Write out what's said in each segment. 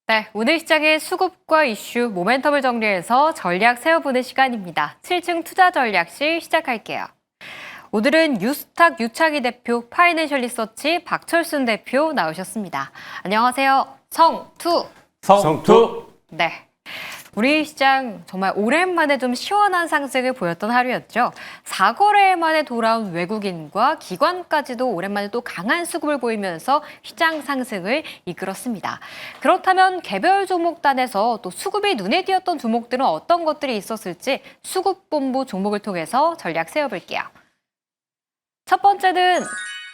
네, 오늘 시장의 수급과 이슈, 모멘텀을 정리해서 전략 세워보는 시간입니다. 7층 투자 전략실 시작할게요. 오늘은 유스탁 유창희 대표, 파이낸셜 리서치 박철순 대표 나오셨습니다. 안녕하세요. 성투. 성투. 네. 우리 시장 정말 오랜만에 좀 시원한 상승을 보였던 하루였죠. 4거래일 만에 돌아온 외국인과 기관까지도 오랜만에 또 강한 수급을 보이면서 시장 상승을 이끌었습니다. 그렇다면 개별 종목단에서 또 수급이 눈에 띄었던 종목들은 어떤 것들이 있었을지 수급본부 종목을 통해서 전략 세워볼게요. 첫 번째는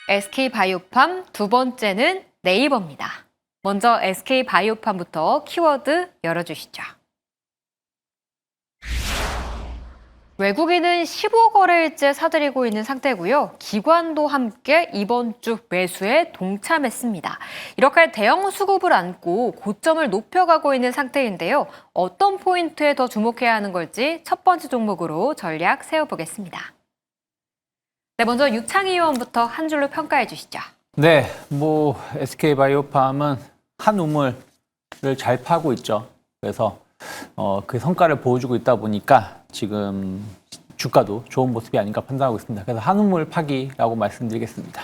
SK바이오팜, 두 번째는 네이버입니다. 먼저 SK바이오팜부터 키워드 열어주시죠. 외국인은 15거래일째 사들이고 있는 상태고요. 기관도 함께 이번 주 매수에 동참했습니다. 이렇게 대형 수급을 안고 고점을 높여가고 있는 상태인데요. 어떤 포인트에 더 주목해야 하는 걸지 첫 번째 종목으로 전략 세워보겠습니다. 네, 먼저 유창희 의원부터 한 줄로 평가해 주시죠. 네, SK바이오팜은 한 우물을 잘 파고 있죠. 그래서 그 성과를 보여주고 있다 보니까 지금 주가도 좋은 모습이 아닌가 판단하고 있습니다. 그래서 한 우물 파기라고 말씀드리겠습니다.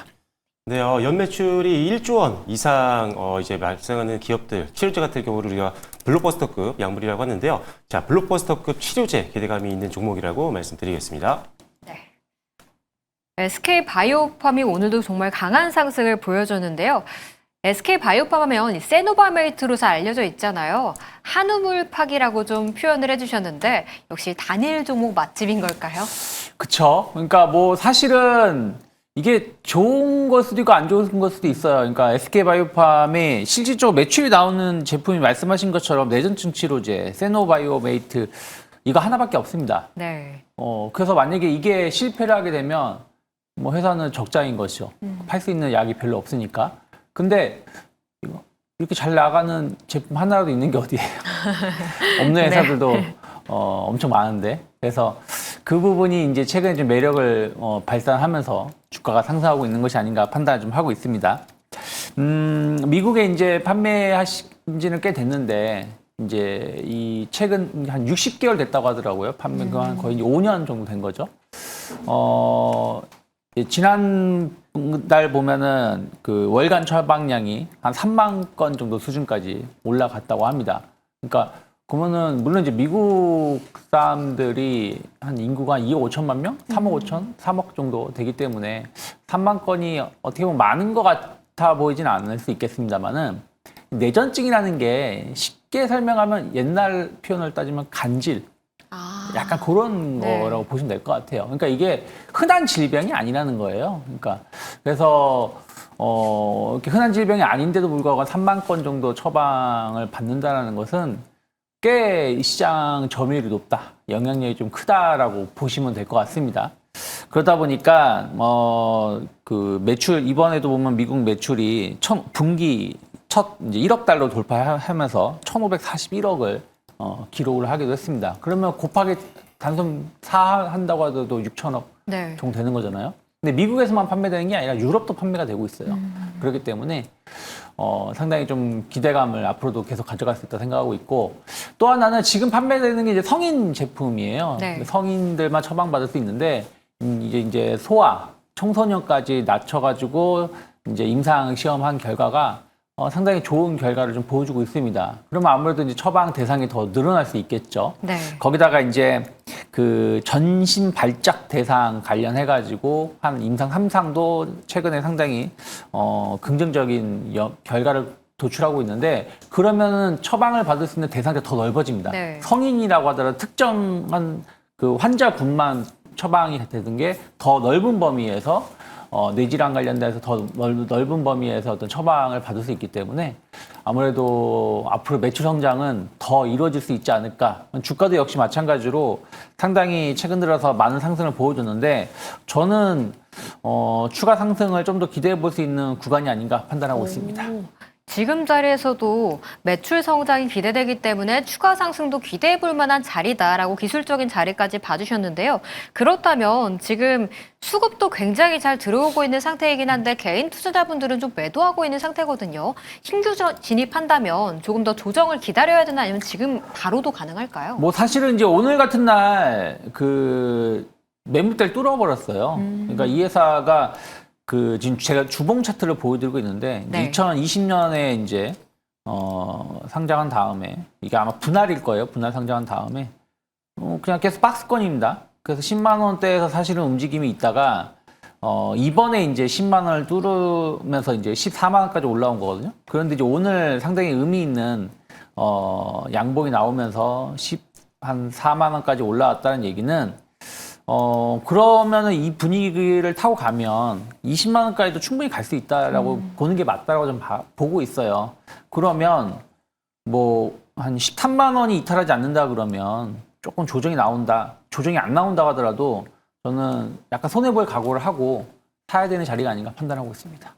네, 연매출이 1조 원 이상 이제 발생하는 기업들, 치료제 같은 경우를 우리가 블록버스터급 약물이라고 하는데요. 자, 블록버스터급 치료제 기대감이 있는 종목이라고 말씀드리겠습니다. 네. SK바이오팜이 오늘도 정말 강한 상승을 보여줬는데요. SK바이오팜 하면 세노바메이트로 잘 알려져 있잖아요. 한우물 파기라고 좀 표현을 해주셨는데 역시 단일 종목 맛집인 걸까요? 그쵸. 그러니까 사실은 이게 좋은 걸 수도 있고 안 좋은 걸 수도 있어요. 그러니까 SK바이오팜이 실질적으로 매출이 나오는 제품이 말씀하신 것처럼 내전증 치료제, 세노바이오메이트 이거 하나밖에 없습니다. 네. 그래서 만약에 이게 실패를 하게 되면 회사는 적자인 것이죠. 팔 수 있는 약이 별로 없으니까. 근데 이렇게 잘 나가는 제품 하나라도 있는 게 어디예요? 없는 회사들도 네. 엄청 많은데. 그래서 그 부분이 이제 최근에 좀 매력을 발산하면서 주가가 상승하고 있는 것이 아닌가 판단을 좀 하고 있습니다. 미국에 이제 판매하신 지는 꽤 됐는데 이제 이 최근 한 60개월 됐다고 하더라고요. 판매가 한 거의 5년 정도 된 거죠. 지난달 보면은 그 월간 처방량이 한 3만 건 정도 수준까지 올라갔다고 합니다. 그러니까 그러면은 물론 이제 미국 사람들이 한 인구가 2억 5천만 명, 3억 5천, 3억 정도 되기 때문에 3만 건이 어떻게 보면 많은 것 같아 보이진 않을 수 있겠습니다만은 내전증이라는 게 쉽게 설명하면 옛날 표현을 따지면 간질. 약간 그런 네. 거라고 보시면 될 것 같아요. 그러니까 이게 흔한 질병이 아니라는 거예요. 그러니까 그래서 이렇게 흔한 질병이 아닌데도 불구하고 3만 건 정도 처방을 받는다는 것은 꽤 시장 점유율이 높다, 영향력이 좀 크다라고 보시면 될 것 같습니다. 그러다 보니까 그 매출 이번에도 보면 미국 매출이 분기 첫 이제 1억 달러 돌파하면서 1,541억을 기록을 하기도 했습니다. 그러면 곱하기 단순 4 한다고 하더라도 6천억 네. 정도 되는 거잖아요. 근데 미국에서만 판매되는 게 아니라 유럽도 판매가 되고 있어요. 그렇기 때문에 상당히 좀 기대감을 앞으로도 계속 가져갈 수 있다 생각하고 있고, 또 하나는 지금 판매되는 게 이제 성인 제품이에요. 네. 성인들만 처방받을 수 있는데 이제 소아, 청소년까지 낮춰가지고 이제 임상 시험한 결과가 상당히 좋은 결과를 좀 보여주고 있습니다. 그러면 아무래도 이제 처방 대상이 더 늘어날 수 있겠죠. 네. 거기다가 이제 그 전신 발작 대상 관련해가지고 한 임상 3상도 최근에 상당히 긍정적인 결과를 도출하고 있는데, 그러면은 처방을 받을 수 있는 대상이 더 넓어집니다. 네. 성인이라고 하더라도 특정한 그 환자군만 처방이 되는 게 더 넓은 범위에서 뇌질환 관련돼서 더 넓은 범위에서 어떤 처방을 받을 수 있기 때문에 아무래도 앞으로 매출 성장은 더 이루어질 수 있지 않을까. 주가도 역시 마찬가지로 상당히 최근 들어서 많은 상승을 보여줬는데, 저는 추가 상승을 좀 더 기대해 볼 수 있는 구간이 아닌가 판단하고 있습니다. 지금 자리에서도 매출 성장이 기대되기 때문에 추가 상승도 기대해 볼 만한 자리다라고 기술적인 자리까지 봐주셨는데요. 그렇다면 지금 수급도 굉장히 잘 들어오고 있는 상태이긴 한데 개인 투자자분들은 좀 매도하고 있는 상태거든요. 신규 진입한다면 조금 더 조정을 기다려야 되나 아니면 지금 바로도 가능할까요? 뭐 사실은 이제 오늘 같은 날 그 매물대를 뚫어버렸어요. 그러니까 이 회사가 그 지금 제가 주봉 차트를 보여드리고 있는데 네. 2020년에 이제 상장한 다음에 이게 아마 분할일 거예요. 분할 상장한 다음에 그냥 계속 박스권입니다. 그래서 10만 원대에서 사실은 움직임이 있다가 이번에 이제 10만 원을 뚫으면서 이제 14만 원까지 올라온 거거든요. 그런데 이제 오늘 상당히 의미 있는 양봉이 나오면서 한 4만 원까지 올라왔다는 얘기는 그러면은 이 분위기를 타고 가면 20만 원까지도 충분히 갈 수 있다라고 보는 게 맞다라고 좀 보고 있어요. 그러면 뭐 한 13만 원이 이탈하지 않는다 그러면 조금 조정이 나온다. 조정이 안 나온다고 하더라도 저는 약간 손해볼 각오를 하고 사야 되는 자리가 아닌가 판단하고 있습니다.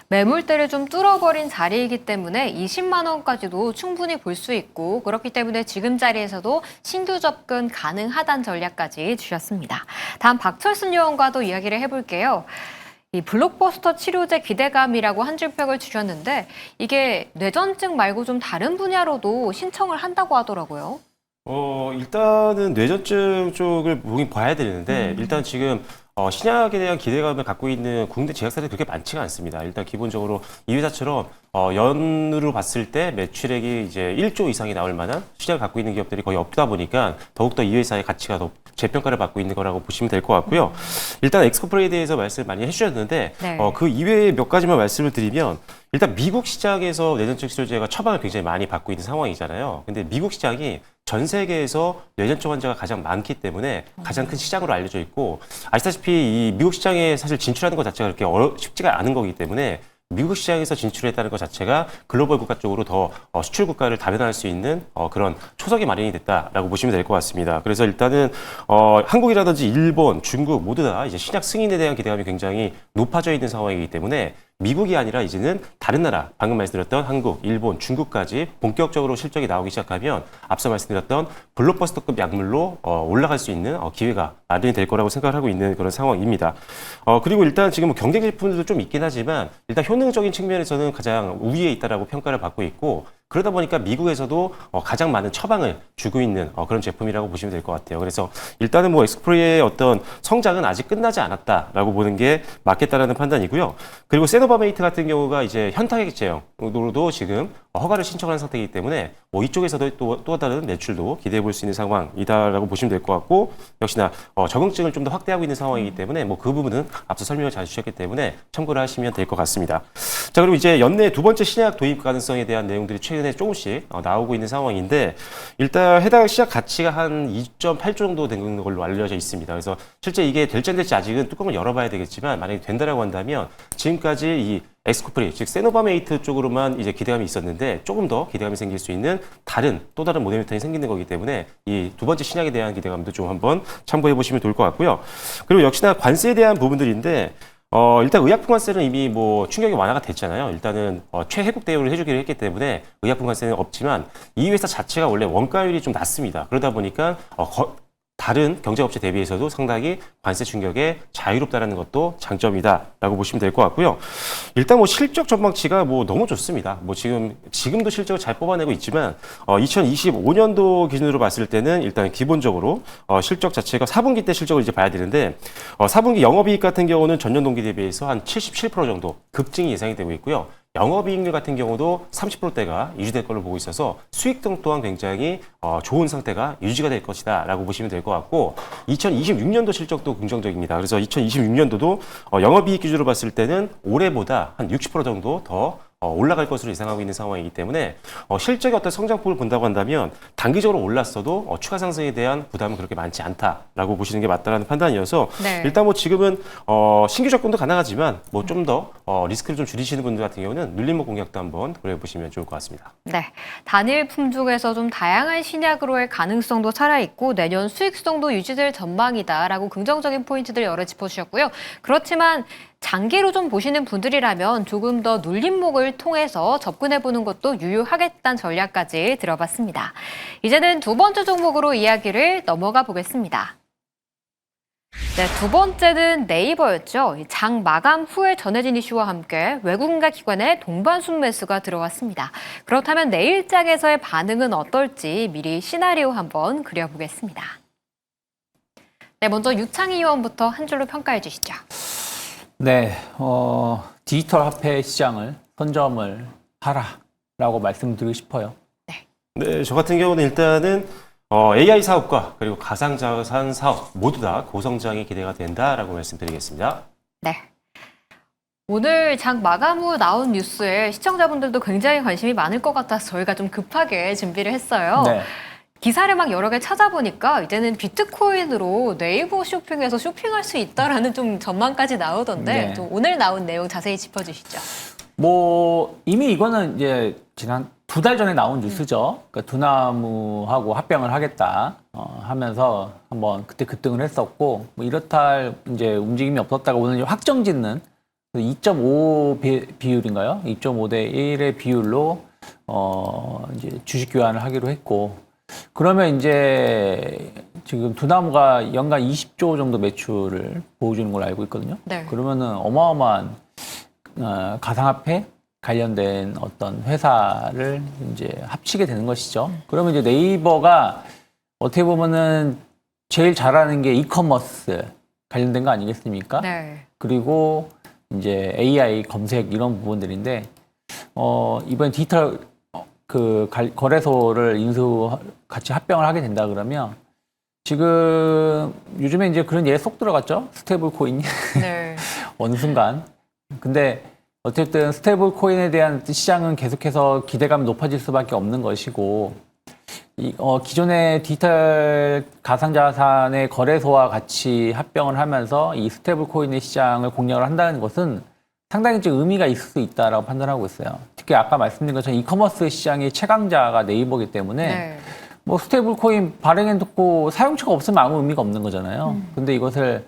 매물대를 좀 뚫어버린 자리이기 때문에 20만 원까지도 충분히 볼 수 있고 그렇기 때문에 지금 자리에서도 신규 접근 가능하다는 전략까지 주셨습니다. 다음 박철순 요원과도 이야기를 해볼게요. 이 블록버스터 치료제 기대감이라고 한 줄 평을 주셨는데 이게 뇌전증 말고 좀 다른 분야로도 신청을 한다고 하더라고요. 일단은 뇌전증 쪽을 보긴 봐야 되는데 일단 지금 신약에 대한 기대감을 갖고 있는 국내 제약사들이 그렇게 많지가 않습니다. 일단 기본적으로 이 회사처럼 연으로 봤을 때 매출액이 이제 1조 이상이 나올 만한 신약을 갖고 있는 기업들이 거의 없다 보니까 더욱더 이 회사의 가치가 더 재평가를 받고 있는 거라고 보시면 될 것 같고요. 일단 엑스코프레에 대해서 말씀을 많이 해주셨는데 네. 그 이외에 몇 가지만 말씀을 드리면 일단 미국 시장에서 뇌전증 치료제가 처방을 굉장히 많이 받고 있는 상황이잖아요. 근데 미국 시장이 전 세계에서 뇌전증 환자가 가장 많기 때문에 가장 큰 시장으로 알려져 있고 아시다시피 이 미국 시장에 사실 진출하는 것 자체가 그렇게 쉽지가 않은 거기 때문에 미국 시장에서 진출했다는 것 자체가 글로벌 국가 쪽으로 더 수출 국가를 다변화할 수 있는 그런 초석이 마련이 됐다라고 보시면 될 것 같습니다. 그래서 일단은 한국이라든지 일본, 중국 모두 다 이제 신약 승인에 대한 기대감이 굉장히 높아져 있는 상황이기 때문에 미국이 아니라 이제는 다른 나라, 방금 말씀드렸던 한국, 일본, 중국까지 본격적으로 실적이 나오기 시작하면 앞서 말씀드렸던 블록버스터급 약물로 올라갈 수 있는 기회가 마련이 될 거라고 생각을 하고 있는 그런 상황입니다. 그리고 일단 지금 경쟁 제품들도 좀 있긴 하지만 일단 효능적인 측면에서는 가장 우위에 있다라고 평가를 받고 있고 그러다 보니까 미국에서도 가장 많은 처방을 주고 있는 그런 제품이라고 보시면 될 것 같아요. 그래서 일단은 뭐 엑스코프리의 어떤 성장은 아직 끝나지 않았다라고 보는 게 맞겠다라는 판단이고요. 그리고 세노바메이트 같은 경우가 이제 현타액 제형으로도 지금 허가를 신청하는 상태이기 때문에 뭐 이쪽에서도 또 다른 매출도 기대해 볼 수 있는 상황이다라고 보시면 될 것 같고 역시나 적응증을 좀 더 확대하고 있는 상황이기 때문에 뭐 그 부분은 앞서 설명을 잘 주셨기 때문에 참고를 하시면 될 것 같습니다. 자, 그리고 이제 연내 두 번째 신약 도입 가능성에 대한 내용들이 최근에 조금씩 나오고 있는 상황인데 일단 해당 신약 가치가 한 2.8조 정도 되는 걸로 알려져 있습니다. 그래서 실제 이게 될지 안 될지 아직은 뚜껑을 열어봐야 되겠지만 만약에 된다라고 한다면 지금까지 이 엑스코프리, 즉 세노바메이트 쪽으로만 이제 기대감이 있었는데 조금 더 기대감이 생길 수 있는 또 다른 모데미턴이 생기는 거기 때문에 이 두 번째 신약에 대한 기대감도 좀 한번 참고해 보시면 좋을 것 같고요. 그리고 역시나 관세에 대한 부분들인데 일단 의약품 관세는 이미 뭐 충격이 완화가 됐잖아요. 일단은 최혜국 대우를 해주기로 했기 때문에 의약품 관세는 없지만 이 회사 자체가 원래 원가율이 좀 낮습니다. 그러다 보니까 다른 경쟁업체 대비해서도 상당히 관세 충격에 자유롭다라는 것도 장점이다라고 보시면 될 것 같고요. 일단 뭐 실적 전망치가 뭐 너무 좋습니다. 뭐 지금도 실적을 잘 뽑아내고 있지만 2025년도 기준으로 봤을 때는 일단 기본적으로 실적 자체가 4분기 때 실적을 이제 봐야 되는데 4분기 영업이익 같은 경우는 전년 동기 대비해서 한 77% 정도 급증이 예상이 되고 있고요. 영업이익률 같은 경우도 30%대가 유지될 걸로 보고 있어서 수익 등 또한 굉장히 좋은 상태가 유지가 될 것이다 라고 보시면 될 것 같고 2026년도 실적도 긍정적입니다. 그래서 2026년도도 영업이익 기준으로 봤을 때는 올해보다 한 60% 정도 더 올라갈 것으로 예상하고 있는 상황이기 때문에 실적의 어떤 성장폭을 본다고 한다면 단기적으로 올랐어도 추가 상승에 대한 부담은 그렇게 많지 않다라고 보시는 게 맞다라는 판단이어서 네. 일단 뭐 지금은 신규 접근도 가능하지만 뭐 좀 더 리스크를 좀 줄이시는 분들 같은 경우는 눌림목 공략도 한번 고려해 보시면 좋을 것 같습니다. 네, 단일 품종에서 좀 다양한 신약으로의 가능성도 살아있고 내년 수익성도 유지될 전망이다라고 긍정적인 포인트들 여러 짚어주셨고요. 그렇지만 장기로 좀 보시는 분들이라면 조금 더 눌림목을 통해서 접근해보는 것도 유효하겠다는 전략까지 들어봤습니다. 이제는 두 번째 종목으로 이야기를 넘어가 보겠습니다. 네, 두 번째는 네이버였죠. 장 마감 후에 전해진 이슈와 함께 외국인과 기관의 동반순 매수가 들어왔습니다. 그렇다면 내일장에서의 반응은 어떨지 미리 시나리오 한번 그려보겠습니다. 네, 먼저 유창희 의원부터 한 줄로 평가해 주시죠. 네, 디지털 화폐 시장을 선점을 하라라고 말씀드리고 싶어요. 네, 저 같은 경우는 일단은 AI 사업과 그리고 가상자산 사업 모두 다 고성장이 기대가 된다라고 말씀드리겠습니다. 네. 오늘 장 마감 후 나온 뉴스에 시청자분들도 굉장히 관심이 많을 것 같아서 저희가 좀 급하게 준비를 했어요. 네. 기사를 막 여러 개 찾아보니까 이제는 비트코인으로 네이버 쇼핑에서 쇼핑할 수 있다라는 좀 전망까지 나오던데 네. 좀 오늘 나온 내용 자세히 짚어주시죠. 뭐 이미 이거는 이제 지난 2달 전에 나온 뉴스죠. 그러니까 두나무하고 합병을 하겠다 하면서 한번 그때 급등을 했었고 뭐 이렇다 할 이제 움직임이 없었다가 오늘 이제 확정짓는 2.5 비율인가요? 2.5대 1의 비율로 이제 주식 교환을 하기로 했고 그러면 이제 지금 두나무가 연간 20조 정도 매출을 보여주는 걸로 알고 있거든요. 네. 그러면은 어마어마한 가상화폐 관련된 어떤 회사를 이제 합치게 되는 것이죠. 그러면 이제 네이버가 어떻게 보면은 제일 잘하는 게 이커머스 관련된 거 아니겠습니까? 네. 그리고 이제 AI 검색 이런 부분들인데 이번 디지털 거래소를 같이 합병을 하게 된다 그러면 지금 요즘에 이제 그런 예에 쏙 들어갔죠. 스테이블 코인 네. 어느 순간. 근데 어쨌든 스테이블 코인에 대한 시장은 계속해서 기대감이 높아질 수밖에 없는 것이고 기존의 디지털 가상자산의 거래소와 같이 합병을 하면서 이 스테이블 코인의 시장을 공략을 한다는 것은 상당히 좀 의미가 있을 수 있다라고 판단하고 있어요. 특히 아까 말씀드린 것처럼 이커머스 시장의 최강자가 네이버이기 때문에 네. 뭐 스테이블 코인 발행해놓고 사용처가 없으면 아무 의미가 없는 거잖아요. 근데 이것을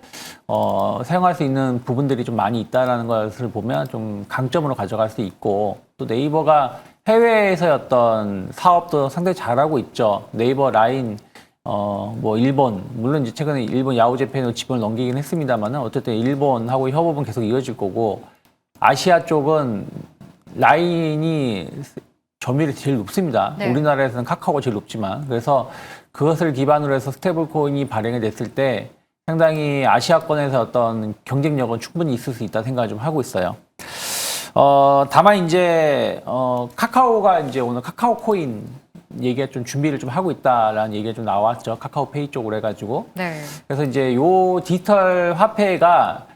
사용할 수 있는 부분들이 좀 많이 있다라는 것을 보면 좀 강점으로 가져갈 수 있고 또 네이버가 해외에서의 어떤 사업도 상당히 잘하고 있죠. 네이버 라인 뭐 일본 물론 이제 최근에 일본 야후제팬으로 집을 넘기긴 했습니다만은 어쨌든 일본하고 협업은 계속 이어질 거고 아시아 쪽은 라인이 점유율이 제일 높습니다. 네. 우리나라에서는 카카오가 제일 높지만 그래서 그것을 기반으로 해서 스테이블 코인이 발행이 됐을 때 상당히 아시아권에서 어떤 경쟁력은 충분히 있을 수 있다 생각을 좀 하고 있어요. 다만 이제 카카오가 이제 오늘 카카오 코인 얘기가 좀 준비를 좀 하고 있다라는 얘기가 좀 나왔죠. 카카오페이 쪽으로 해가지고. 네. 그래서 이제 요 디지털 화폐가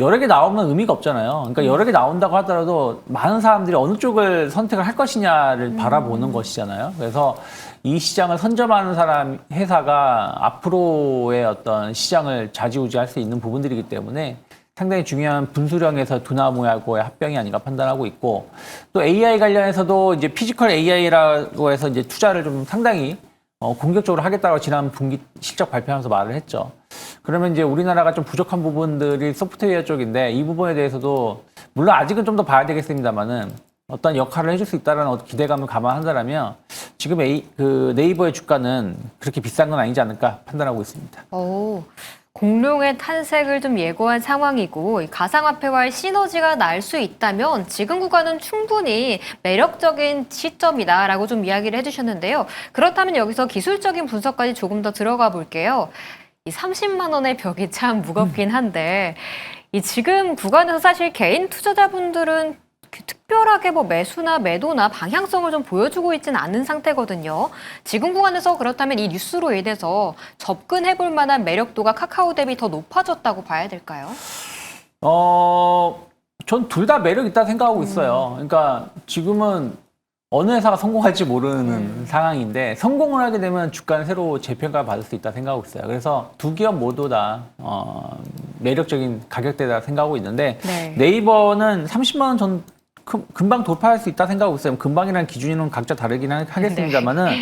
여러 개 나오면 의미가 없잖아요. 그러니까 여러 개 나온다고 하더라도 많은 사람들이 어느 쪽을 선택을 할 것이냐를 바라보는 것이잖아요. 그래서 이 시장을 선점하는 회사가 앞으로의 어떤 시장을 좌지우지할 수 있는 부분들이기 때문에 상당히 중요한 분수령에서 두나무하고의 합병이 아닌가 판단하고 있고 또 AI 관련해서도 이제 피지컬 AI라고 해서 이제 투자를 좀 상당히 공격적으로 하겠다고 지난 분기 실적 발표하면서 말을 했죠. 그러면 이제 우리나라가 좀 부족한 부분들이 소프트웨어 쪽인데 이 부분에 대해서도 물론 아직은 좀 더 봐야 되겠습니다만은 어떤 역할을 해줄 수 있다는 기대감을 감안한다면 지금 네이버의 주가는 그렇게 비싼 건 아니지 않을까 판단하고 있습니다. 공룡의 탄생을 좀 예고한 상황이고 가상화폐와의 시너지가 날 수 있다면 지금 구간은 충분히 매력적인 시점이다라고 좀 이야기를 해주셨는데요. 그렇다면 여기서 기술적인 분석까지 조금 더 들어가 볼게요. 이 30만 원의 벽이 참 무겁긴 한데 이 지금 구간에서 사실 개인 투자자분들은 특별하게 뭐 매수나 매도나 방향성을 좀 보여주고 있지는 않은 상태거든요. 지금 구간에서 그렇다면 이 뉴스로 인해서 접근해볼 만한 매력도가 카카오 대비 더 높아졌다고 봐야 될까요? 전 둘 다 매력 있다 생각하고 있어요. 그러니까 지금은 어느 회사가 성공할지 모르는 상황인데 성공을 하게 되면 주가는 새로 재평가를 받을 수 있다 생각하고 있어요. 그래서 두 기업 모두 다 매력적인 가격대다 생각하고 있는데 네. 네이버는 30만 원 전 금방 돌파할 수 있다 생각하고 있어요. 금방이라는 기준은 각자 다르긴 하겠습니다만은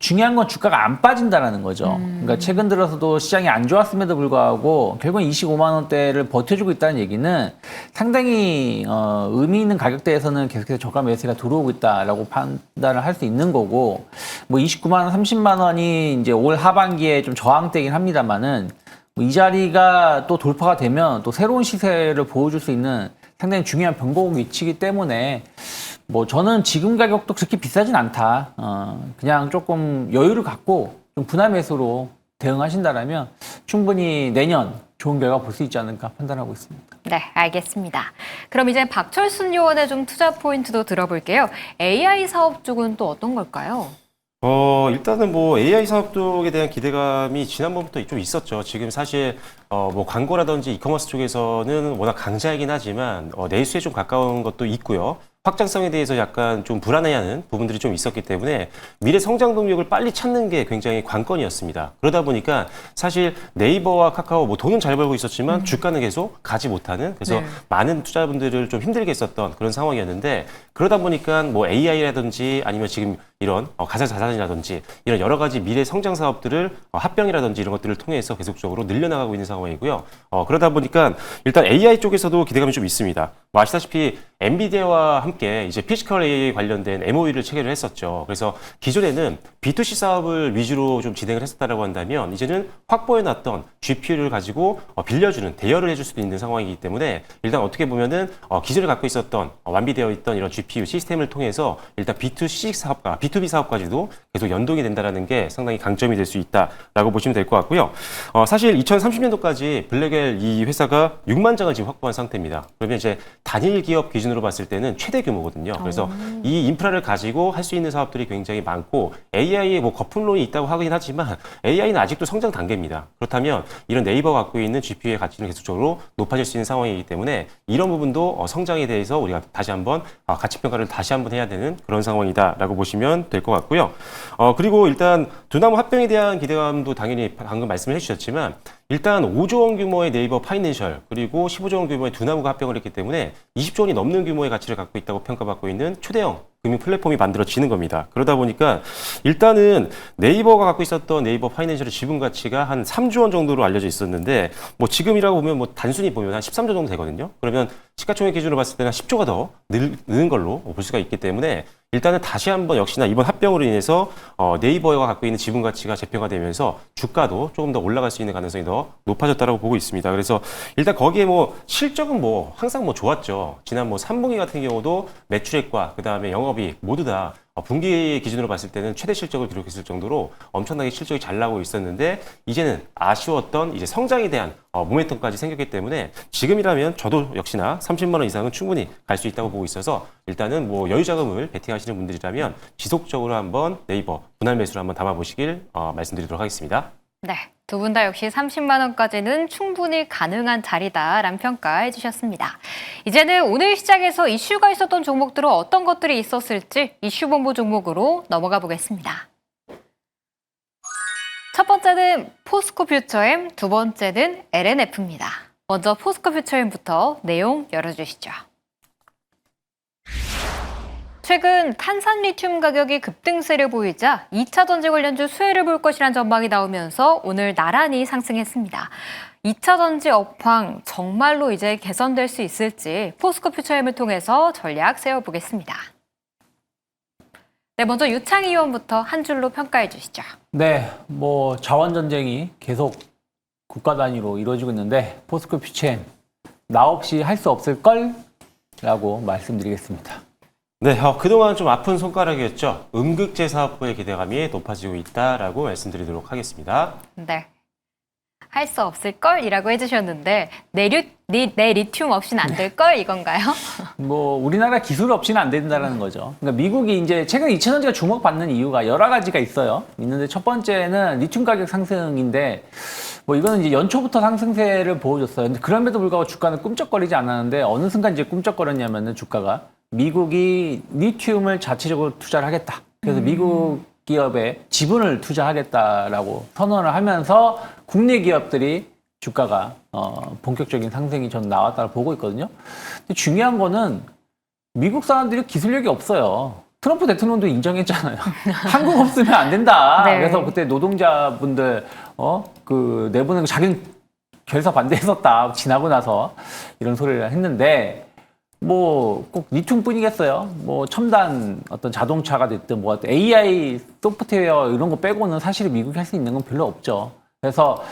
중요한 건 주가가 안 빠진다라는 거죠. 그러니까 최근 들어서도 시장이 안 좋았음에도 불구하고 결국은 25만 원대를 버텨주고 있다는 얘기는 상당히 의미 있는 가격대에서는 계속해서 저가 매수가 들어오고 있다라고 판단을 할 수 있는 거고, 뭐 29만 원, 30만 원이 이제 올 하반기에 좀 저항대긴 합니다만은 이 자리가 또 돌파가 되면 또 새로운 시세를 보여줄 수 있는 상당히 중요한 변곡 위치이기 때문에 뭐 저는 지금 가격도 그렇게 비싸진 않다. 그냥 조금 여유를 갖고 좀 분할 매수로 대응하신다라면 충분히 내년 좋은 결과 볼 수 있지 않을까 판단하고 있습니다. 네, 알겠습니다. 그럼 이제 박철순 요원의 좀 투자 포인트도 들어볼게요. AI 사업 쪽은 또 어떤 걸까요? 일단은 뭐 AI 사업 쪽에 대한 기대감이 지난번부터 좀 있었죠. 지금 사실 뭐 광고라든지 이커머스 쪽에서는 워낙 강자이긴 하지만 내수에 좀 가까운 것도 있고요. 확장성에 대해서 약간 좀 불안해하는 부분들이 좀 있었기 때문에 미래 성장 동력을 빨리 찾는 게 굉장히 관건이었습니다. 그러다 보니까 사실 네이버와 카카오 뭐 돈은 잘 벌고 있었지만 주가는 계속 가지 못하는, 그래서 네. 많은 투자분들을 좀 힘들게 했었던 그런 상황이었는데, 그러다 보니까 뭐 AI라든지 아니면 지금 이런 가상자산이라든지 이런 여러 가지 미래 성장 사업들을 합병이라든지 이런 것들을 통해서 계속적으로 늘려나가고 있는 상황이고요. 그러다 보니까 일단 AI 쪽에서도 기대감이 좀 있습니다. 뭐 아시다시피 엔비디아와 함께 이제 피지컬 AI 관련된 MOU를 체결을 했었죠. 그래서 기존에는 B2C 사업을 위주로 좀 진행을 했었다라고 한다면 이제는 확보해놨던 GPU를 가지고 빌려주는, 대여를 해줄 수도 있는 상황이기 때문에 일단 어떻게 보면은 기존에 갖고 있었던 완비되어 있던 이런 GPU 시스템을 통해서 일단 B2C 사업과 B2B 사업까지도 계속 연동이 된다라는 게 상당히 강점이 될 수 있다라고 보시면 될 것 같고요. 사실 2030년도까지 블랙엘 이 회사가 6만 장을 지금 확보한 상태입니다. 그러면 이제 단일 기업 기준으로 봤을 때는 최대 규모거든요. 그래서 이 인프라를 가지고 할 수 있는 사업들이 굉장히 많고, AI에 뭐 거품론이 있다고 하긴 하지만 AI는 아직도 성장 단계입니다. 그렇다면 이런 네이버가 갖고 있는 GPU의 가치는 계속적으로 높아질 수 있는 상황이기 때문에 이런 부분도 성장에 대해서 우리가 다시 한번 가치 평가를 다시 한번 해야 되는 그런 상황이다라고 보시면 될 것 같고요. 그리고 일단 두나무 합병에 대한 기대감도 당연히 방금 말씀을 해주셨지만 일단 5조 원 규모의 네이버 파이낸셜 그리고 15조 원 규모의 두나무가 합병을 했기 때문에 20조 원이 넘는 규모의 가치를 갖고 있다고 평가받고 있는 초대형 금융 플랫폼이 만들어지는 겁니다. 그러다 보니까 일단은 네이버가 갖고 있었던 네이버 파이낸셜의 지분 가치가 한 3조 원 정도로 알려져 있었는데 뭐 지금이라고 보면 뭐 단순히 보면 한 13조 정도 되거든요. 그러면 시가총액 기준으로 봤을 때는 한 10조가 더 느는 걸로 볼 수가 있기 때문에 일단은 다시 한번 역시나 이번 합병으로 인해서 네이버가 갖고 있는 지분 가치가 재평가되면서 주가도 조금 더 올라갈 수 있는 가능성이 더 높아졌다라고 보고 있습니다. 그래서 일단 거기에 뭐 실적은 뭐 항상 뭐 좋았죠. 지난 뭐 3분기 같은 경우도 매출액과 그다음에 영업이익 모두 다 분기 기준으로 봤을 때는 최대 실적을 기록했을 정도로 엄청나게 실적이 잘 나오고 있었는데 이제는 아쉬웠던 이제 성장에 대한 모멘텀까지 생겼기 때문에 지금이라면 저도 역시나 30만 원 이상은 충분히 갈 수 있다고 보고 있어서 일단은 뭐 여유 자금을 베팅하시는 분들이라면 지속적으로 한번 네이버 분할 매수를 한번 담아보시길 말씀드리도록 하겠습니다. 네, 두 분 다 역시 30만 원까지는 충분히 가능한 자리다라는 평가해 주셨습니다. 이제는 오늘 시장에서 이슈가 있었던 종목들은 어떤 것들이 있었을지 이슈본부 종목으로 넘어가 보겠습니다. 첫 번째는 포스코퓨처엠, 두 번째는 LNF입니다. 먼저 포스코퓨처엠부터 내용 열어주시죠. 최근 탄산 리튬 가격이 급등세를 보이자 2차 전지 관련주 수혜를 볼 것이란 전망이 나오면서 오늘 나란히 상승했습니다. 2차 전지 업황 정말로 이제 개선될 수 있을지 포스코퓨처엠을 통해서 전략 세워보겠습니다. 네, 먼저 유창희 의원부터 한 줄로 평가해 주시죠. 네, 뭐 자원 전쟁이 계속 국가 단위로 이루어지고 있는데 포스코퓨처엠 나 없이 할 수 없을 걸라고 말씀드리겠습니다. 네, 그동안 좀 아픈 손가락이었죠. 음극재 사업부의 기대감이 높아지고 있다라고 말씀드리도록 하겠습니다. 네. 할 수 없을 걸이라고 해주셨는데 내 리튬 없이는 안 될 걸 이건가요? 뭐 우리나라 기술 없이는 안 된다는 거죠. 그러니까 미국이 이제 최근 2차 전지가 주목받는 이유가 여러 가지가 있는데 첫 번째는 리튬 가격 상승인데 뭐 이거는 이제 연초부터 상승세를 보여줬어요. 근데 그럼에도 불구하고 주가는 꿈쩍거리지 않았는데 어느 순간 이제 꿈쩍거렸냐면은 주가가 미국이 리튬을 자체적으로 투자를 하겠다. 그래서 미국 기업에 지분을 투자하겠다라고 선언을 하면서 국내 기업들이 주가가 본격적인 상승이 전 나왔다고 보고 있거든요. 근데 중요한 거는 미국 사람들이 기술력이 없어요. 트럼프 대통령도 인정했잖아요. 한국 없으면 안 된다. 네. 그래서 그때 노동자분들 그 내부는 자기는 결사 반대했었다. 지나고 나서 이런 소리를 했는데 뭐 꼭 리튬뿐이겠어요. 뭐 첨단 어떤 자동차가 됐든 뭐 AI 소프트웨어 이런 거 빼고는 사실 미국이 할 수 있는 건 별로 없죠. 그래서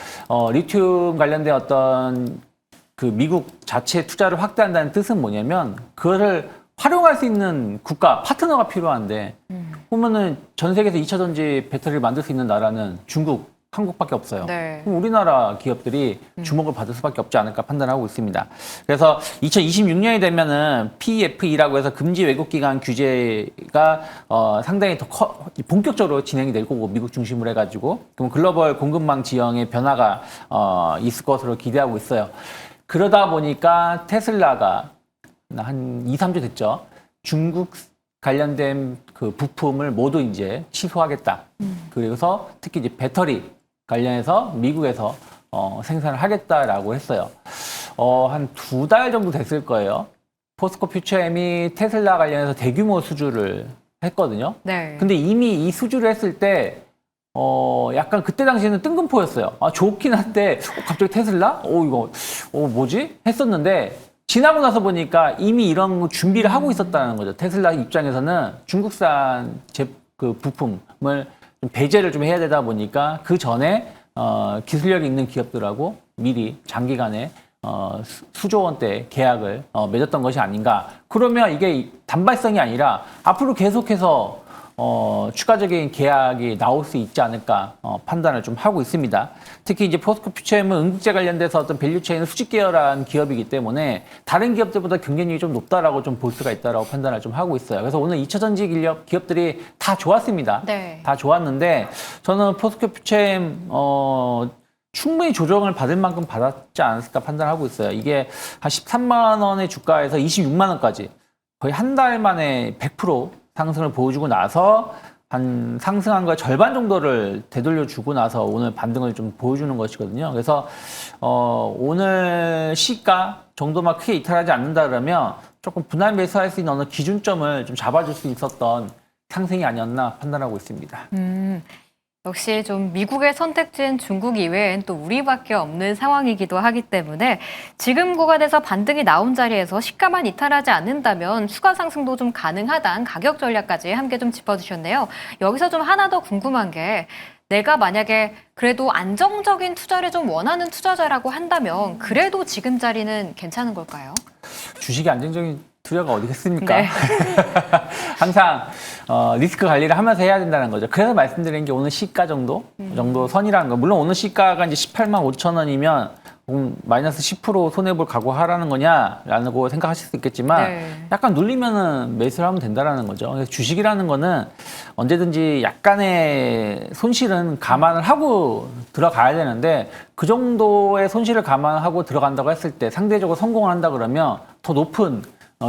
리튬 관련된 어떤 그 미국 자체 투자를 확대한다는 뜻은 뭐냐면 그거를 활용할 수 있는 국가 파트너가 필요한데 보면은 전 세계에서 2차 전지 배터리를 만들 수 있는 나라는 중국, 한국밖에 없어요. 네. 그럼 우리나라 기업들이 주목을 받을 수밖에 없지 않을까 판단하고 있습니다. 그래서 2026년이 되면은 PEFE라고 해서 금지 외국 기관 규제가 상당히 더 본격적으로 진행이 될 거고 미국 중심으로 해가지고 그럼 글로벌 공급망 지형의 변화가 있을 것으로 기대하고 있어요. 그러다 보니까 테슬라가 한 2, 3주 됐죠. 중국 관련된 그 부품을 모두 이제 취소하겠다. 그래서 특히 이제 배터리 관련해서 미국에서 생산을 하겠다라고 했어요. 한 2달 정도 됐을 거예요. 포스코 퓨처엠이 테슬라 관련해서 대규모 수주를 했거든요. 네. 근데 이미 이 수주를 했을 때 약간 그때 당시에는 뜬금포였어요. 아, 좋긴 한데 갑자기 테슬라? 이거 뭐지? 했었는데 지나고 나서 보니까 이미 이런 준비를 하고 있었다는 거죠. 테슬라 입장에서는 중국산 그 부품을 좀 배제를 좀 해야 되다 보니까 그 전에 기술력이 있는 기업들하고 미리 장기간에 수조 원대 계약을 맺었던 것이 아닌가. 그러면 이게 단발성이 아니라 앞으로 계속해서 추가적인 계약이 나올 수 있지 않을까 판단을 좀 하고 있습니다. 특히 이제 포스코 퓨처엠은 응급제 관련돼서 어떤 밸류체인은 수직 계열한 기업이기 때문에 다른 기업들보다 경쟁력이 좀 높다라고 좀 볼 수가 있다라고 판단을 좀 하고 있어요. 그래서 오늘 2차 전지 기업들이 다 좋았습니다. 네. 다 좋았는데 저는 포스코 퓨처엠 충분히 조정을 받을 만큼 받았지 않았을까 판단하고 있어요. 이게 한 13만 원의 주가에서 26만 원까지 거의 한 달 만에 100% 상승을 보여주고 나서 한 상승한 거 절반 정도를 되돌려주고 나서 오늘 반등을 좀 보여주는 것이거든요. 그래서 오늘 시가 정도만 크게 이탈하지 않는다 그러면 조금 분할 매수할 수 있는 어느 기준점을 좀 잡아줄 수 있었던 상승이 아니었나 판단하고 있습니다. 역시 좀 미국의 선택지인 중국 이외엔 또 우리밖에 없는 상황이기도 하기 때문에 지금 구간에서 반등이 나온 자리에서 시가만 이탈하지 않는다면 추가 상승도 좀 가능하다는 가격 전략까지 함께 좀 짚어주셨네요. 여기서 좀 하나 더 궁금한 게 내가 만약에 그래도 안정적인 투자를 좀 원하는 투자자라고 한다면 그래도 지금 자리는 괜찮은 걸까요? 주식이 안정적인 투자가 어디겠습니까? 네. 항상 리스크 관리를 하면서 해야 된다는 거죠. 그래서 말씀드린 게 오늘 시가 정도 선이라는 거. 물론 오늘 시가가 이제 18만 5천 원이면 마이너스 10% 손해볼 각오하라는 거냐라고 생각하실 수 있겠지만 네. 약간 눌리면은 매수를 하면 된다라는 거죠. 그래서 주식이라는 거는 언제든지 약간의 손실은 감안을 하고 들어가야 되는데 그 정도의 손실을 감안하고 들어간다고 했을 때 상대적으로 성공을 한다 그러면 더 높은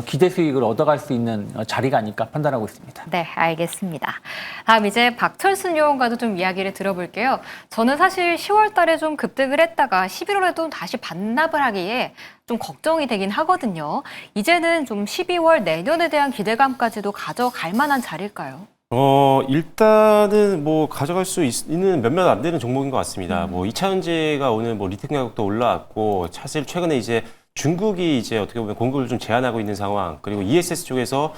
기대 수익을 얻어갈 수 있는 자리가 아닐까 판단하고 있습니다. 네, 알겠습니다. 다음 이제 박철순 요원과도 좀 이야기를 들어볼게요. 저는 사실 10월 달에 좀 급등을 했다가 11월에도 다시 반납을 하기에 좀 걱정이 되긴 하거든요. 이제는 좀 12월 내년에 대한 기대감까지도 가져갈 만한 자리일까요? 일단은 뭐 가져갈 수 있는 몇몇 안 되는 종목인 것 같습니다. 뭐 2차 전지가 오늘 뭐 리튬 가격도 올라왔고 사실 최근에 이제 중국이 이제 어떻게 보면 공급을 좀 제한하고 있는 상황, 그리고 ESS 쪽에서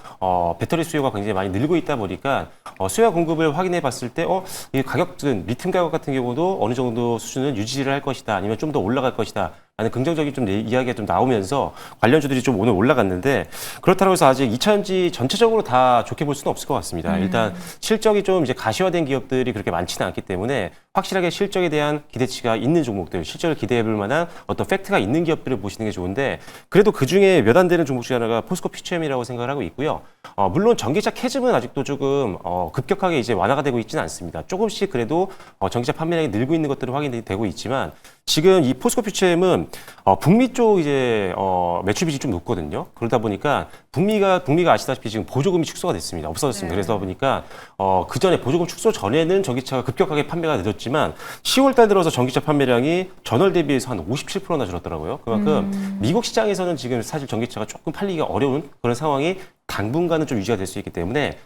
배터리 수요가 굉장히 많이 늘고 있다 보니까 수요와 공급을 확인해 봤을 때 이 가격은 리튬 가격 같은 경우도 어느 정도 수준은 유지를 할 것이다, 아니면 좀 더 올라갈 것이다 라는 긍정적인 좀 이야기가 좀 나오면서 관련주들이 좀 오늘 올라갔는데, 그렇다고 해서 아직 2차 전지 전체적으로 다 좋게 볼 수는 없을 것 같습니다. 일단 실적이 좀 이제 가시화된 기업들이 그렇게 많지는 않기 때문에 확실하게 실적에 대한 기대치가 있는 종목들, 실적을 기대해 볼 만한 어떤 팩트가 있는 기업들을 보시는 게 좋은데, 그래도 그 중에 몇 안 되는 종목 중에 하나가 포스코 퓨처엠이라고 생각을 하고 있고요. 물론 전기차 캐즘은 아직도 조금 급격하게 이제 완화가 되고 있지는 않습니다. 조금씩 그래도 전기차 판매량이 늘고 있는 것들은 확인이 되고 있지만, 지금 이 포스코 퓨처엠은 북미 쪽 이제 매출 비중이 좀 높거든요. 그러다 보니까 북미가 아시다시피 지금 보조금이 축소가 됐습니다. 없어졌습니다. 네. 그래서 보니까 그 전에 보조금 축소 전에는 전기차가 급격하게 판매가 늘었지만 10월 달 들어서 전기차 판매량이 전월 대비해서 한 57%나 줄었더라고요. 그만큼 미국 시장에서는 지금 사실 전기차가 조금 팔리기가 어려운 그런 상황이 당분간은 좀 유지가 될 수 있기 때문에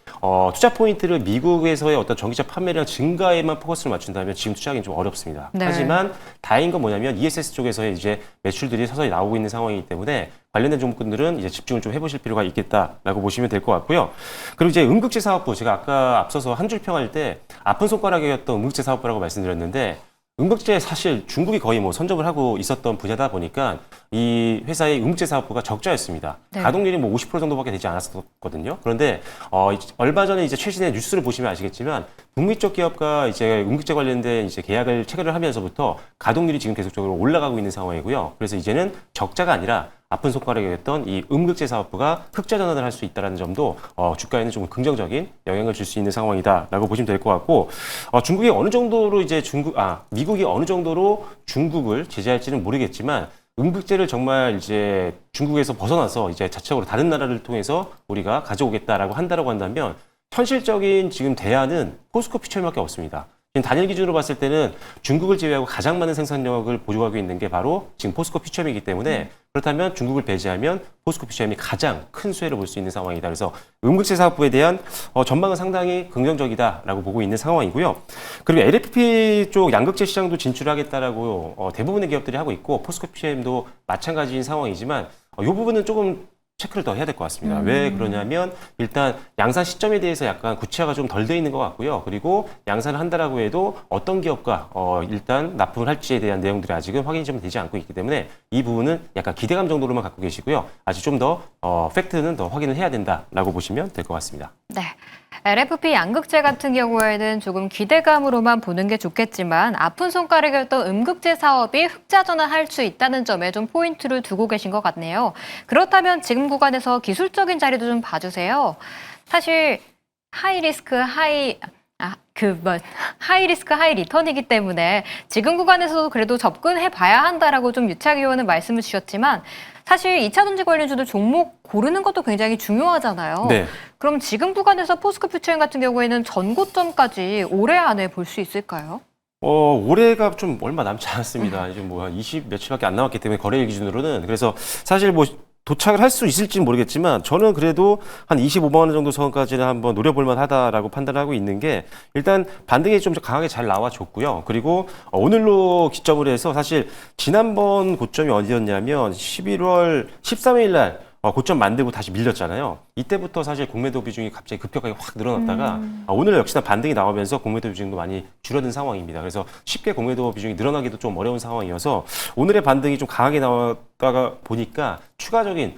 투자 포인트를 미국에서의 어떤 전기차 판매량 증가에만 포커스를 맞춘다면 지금 투자하기는 좀 어렵습니다. 네. 하지만 다행인 건 뭐냐면 ESS 쪽에서의 이제 매출들이 서서히 나오고 있는 상황이기 때문에 관련된 종목들은 이제 집중을 좀 해보실 필요가 있겠다라고 보시면 될 것 같고요. 그리고 이제 음극재 사업부 제가 아까 앞서서 한 줄 평할 때 아픈 손가락이었던 음극재 사업부라고 말씀드렸는데 음극재 사실 중국이 거의 뭐 선점을 하고 있었던 분야다 보니까 이 회사의 음극재 사업부가 적자였습니다. 네. 가동률이 뭐 50% 정도밖에 되지 않았었거든요. 그런데 얼마 전에 이제 최신의 뉴스를 보시면 아시겠지만 북미 쪽 기업과 이제 음극재 관련된 이제 계약을 체결을 하면서부터 가동률이 지금 계속적으로 올라가고 있는 상황이고요. 그래서 이제는 적자가 아니라 아픈 손가락이었던 이 음극재 사업부가 흑자 전환을 할 수 있다는 점도 주가에는 좀 긍정적인 영향을 줄 수 있는 상황이다라고 보시면 될 것 같고 중국이 어느 정도로 이제 미국이 어느 정도로 중국을 제재할지는 모르겠지만 음극재를 정말 이제 중국에서 벗어나서 이제 자체적으로 다른 나라를 통해서 우리가 가져오겠다라고 한다면 현실적인 지금 대안은 포스코 퓨처밖에 없습니다. 지금 단일 기준으로 봤을 때는 중국을 제외하고 가장 많은 생산력을 보유하고 있는 게 바로 지금 포스코 퓨처이기 때문에 그렇다면 중국을 배제하면 포스코 퓨처이 가장 큰 수혜를 볼 수 있는 상황이다. 그래서 음극재 사업부에 대한 전망은 상당히 긍정적이다라고 보고 있는 상황이고요. 그리고 LFP 쪽 양극재 시장도 진출하겠다라고 대부분의 기업들이 하고 있고 포스코 퓨처도 마찬가지인 상황이지만 이 부분은 조금 체크를 더 해야 될 것 같습니다. 왜 그러냐면 일단 양산 시점에 대해서 약간 구체화가 좀 덜 돼 있는 것 같고요. 그리고 양산을 한다라고 해도 어떤 기업과 일단 납품을 할지에 대한 내용들이 아직은 확인이 좀 되지 않고 있기 때문에 이 부분은 약간 기대감 정도로만 갖고 계시고요. 아직 좀 더 팩트는 더 확인을 해야 된다라고 보시면 될 것 같습니다. 네. LFP 양극재 같은 경우에는 조금 기대감으로만 보는 게 좋겠지만 아픈 손가락이었던 음극재 사업이 흑자 전환할 수 있다는 점에 좀 포인트를 두고 계신 것 같네요. 그렇다면 지금 구간에서 기술적인 자리도 좀 봐주세요. 사실 하이 리스크 하이 리턴이기 때문에 지금 구간에서도 그래도 접근해 봐야 한다라고 좀 유착 의원은 말씀을 주셨지만 사실 2차전지 관련주들 종목 고르는 것도 굉장히 중요하잖아요. 네. 그럼 지금 구간에서 포스코 퓨처인 같은 경우에는 전고점까지 올해 안에 볼 수 있을까요? 올해가 좀 얼마 남지 않았습니다. 이제 뭐 한 20 며칠밖에 안 남았기 때문에 거래일 기준으로는 그래서 사실 뭐 도착을 할 수 있을지는 모르겠지만 저는 그래도 한 25만 원 정도 선까지는 한번 노려볼 만하다라고 판단하고 있는 게 일단 반등이 좀 강하게 잘 나와줬고요. 그리고 오늘로 기점을 해서 사실 지난번 고점이 어디였냐면 11월 13일 날 고점 만들고 다시 밀렸잖아요. 이때부터 사실 공매도 비중이 갑자기 급격하게 확 늘어났다가 오늘 역시나 반등이 나오면서 공매도 비중도 많이 줄어든 상황입니다. 그래서 쉽게 공매도 비중이 늘어나기도 좀 어려운 상황이어서 오늘의 반등이 좀 강하게 나왔다가 보니까 추가적인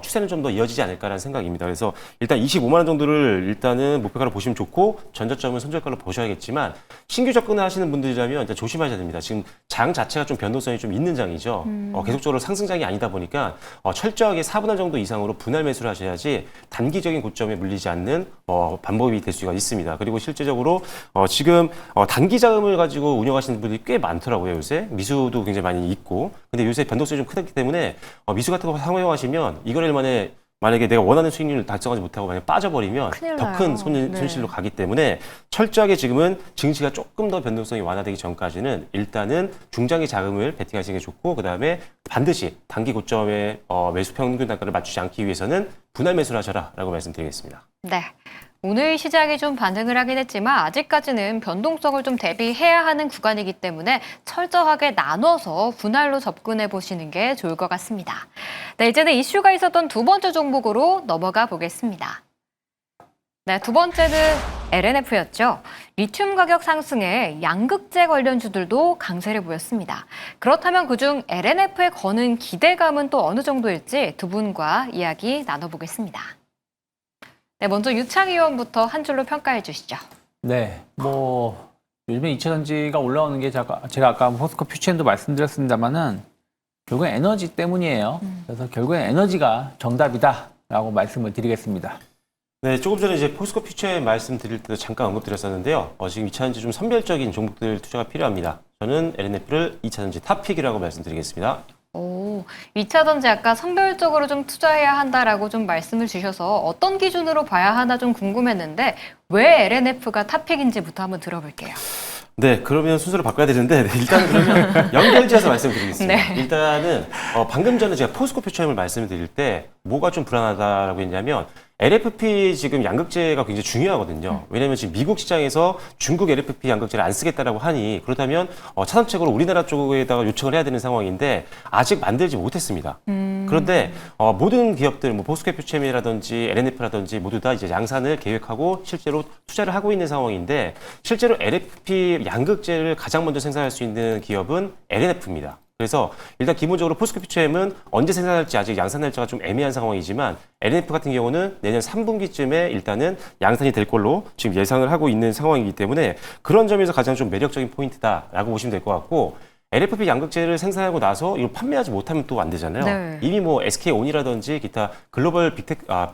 추세는 좀 더 이어지지 않을까라는 생각입니다. 그래서 일단 25만 원 정도를 일단은 목표가로 보시면 좋고 전저점은 손절가로 보셔야겠지만 신규 접근을 하시는 분들이라면 일단 조심하셔야 됩니다. 지금 장 자체가 좀 변동성이 좀 있는 장이죠. 계속적으로 상승장이 아니다 보니까 철저하게 4분할 정도 이상으로 분할 매수를 하셔야지 단기적인 고점에 물리지 않는 방법이 될 수가 있습니다. 그리고 실제적으로 지금 단기 자금을 가지고 운영하시는 분들이 꽤 많더라고요. 요새 미수도 굉장히 많이 있고 근데 요새 변동성이 좀 크기 때문에 미수 같은 거 사용하시면 이거를 만약에 내가 원하는 수익률을 달성하지 못하고 만약 빠져버리면 더 큰 손실로 가기 때문에 철저하게 지금은 증시가 조금 더 변동성이 완화되기 전까지는 일단은 중장기 자금을 베팅하시는 게 좋고 그다음에 반드시 단기 고점의 매수 평균 단가를 맞추지 않기 위해서는 분할 매수를 하셔라라고 말씀드리겠습니다. 네. 오늘 시장이 좀 반등을 하긴 했지만 아직까지는 변동성을 좀 대비해야 하는 구간이기 때문에 철저하게 나눠서 분할로 접근해 보시는 게 좋을 것 같습니다. 네, 이제는 이슈가 있었던 두 번째 종목으로 넘어가 보겠습니다. 네, 두 번째는 LNF였죠. 리튬 가격 상승에 양극재 관련주들도 강세를 보였습니다. 그렇다면 그중 LNF에 거는 기대감은 또 어느 정도일지 두 분과 이야기 나눠보겠습니다. 네, 먼저 유창 의원부터 한 줄로 평가해 주시죠. 네, 요즘에 2차전지가 올라오는 게 제가 아까 포스코 퓨처도 말씀드렸습니다만은 결국엔 에너지 때문이에요. 그래서 결국엔 에너지가 정답이다라고 말씀을 드리겠습니다. 네, 조금 전에 이제 포스코 퓨처에 말씀드릴 때도 잠깐 언급드렸었는데요. 지금 2차전지 좀 선별적인 종목들 투자가 필요합니다. 저는 LNF를 2차전지 탑픽이라고 말씀드리겠습니다. 2차전지 아까 선별적으로 좀 투자해야 한다라고 좀 말씀을 주셔서 어떤 기준으로 봐야 하나 좀 궁금했는데 왜 LNF가 탑픽인지부터 한번 들어볼게요. 네, 그러면 순서를 바꿔야 되는데 일단은 그러면 연결지어서 말씀드리겠습니다. 네. 일단은 방금 전에 제가 포스코 퓨처엠을 말씀드릴 때 뭐가 좀 불안하다라고 했냐면 LFP 지금 양극재가 굉장히 중요하거든요. 왜냐하면 지금 미국 시장에서 중국 LFP 양극재를 안 쓰겠다라고 하니 그렇다면 차선책으로 우리나라 쪽에다가 요청을 해야 되는 상황인데 아직 만들지 못했습니다. 그런데 모든 기업들, 뭐 포스코 퓨처엠이라든지 LNF라든지 모두 다 이제 양산을 계획하고 실제로 투자를 하고 있는 상황인데 실제로 LFP 양극재를 가장 먼저 생산할 수 있는 기업은 LNF입니다. 그래서 일단 기본적으로 포스코 퓨처엠은 언제 생산할지 아직 양산 날짜가 좀 애매한 상황이지만 LNF 같은 경우는 내년 3분기쯤에 일단은 양산이 될 걸로 지금 예상을 하고 있는 상황이기 때문에 그런 점에서 가장 좀 매력적인 포인트다라고 보시면 될 것 같고 LFP 양극재를 생산하고 나서 이걸 판매하지 못하면 또 안 되잖아요. 네. 이미 뭐 SK온이라든지 기타 글로벌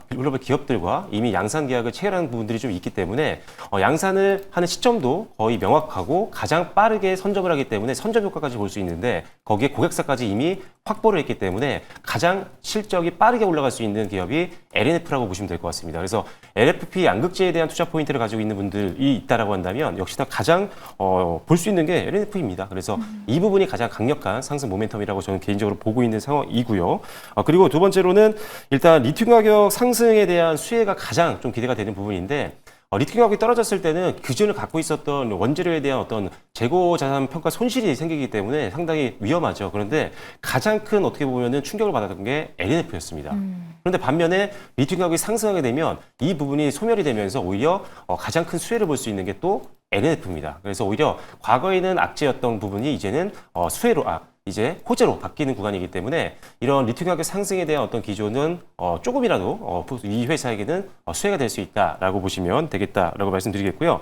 글로벌 기업들과 이미 양산 계약을 체결한 부분들이 좀 있기 때문에 양산을 하는 시점도 거의 명확하고 가장 빠르게 선점을 하기 때문에 선점 효과까지 볼 수 있는데 거기에 고객사까지 이미 확보를 했기 때문에 가장 실적이 빠르게 올라갈 수 있는 기업이 LNF라고 보시면 될 것 같습니다. 그래서 LFP 양극재에 대한 투자 포인트를 가지고 있는 분들이 있다라고 한다면 역시나 가장 볼 수 있는 게 LNF입니다. 그래서 이 부분이 가장 강력한 상승 모멘텀이라고 저는 개인적으로 보고 있는 상황이고요. 그리고 두 번째로는 일단 리튬 가격 상승에 대한 수혜가 가장 좀 기대가 되는 부분인데 리튬 가격이 떨어졌을 때는 그전에 갖고 있었던 원재료에 대한 어떤 재고 자산 평가 손실이 생기기 때문에 상당히 위험하죠. 그런데 가장 큰 어떻게 보면은 충격을 받았던 게 LNF였습니다. 그런데 반면에 리튬 가격이 상승하게 되면 이 부분이 소멸이 되면서 오히려 가장 큰 수혜를 볼 수 있는 게 또 LNF입니다. 그래서 오히려 과거에는 악재였던 부분이 이제는 수혜로 이제 호재로 바뀌는 구간이기 때문에 이런 리튬 가격 상승에 대한 어떤 기조는 조금이라도 이 회사에게는 수혜가 될 수 있다라고 보시면 되겠다라고 말씀드리겠고요.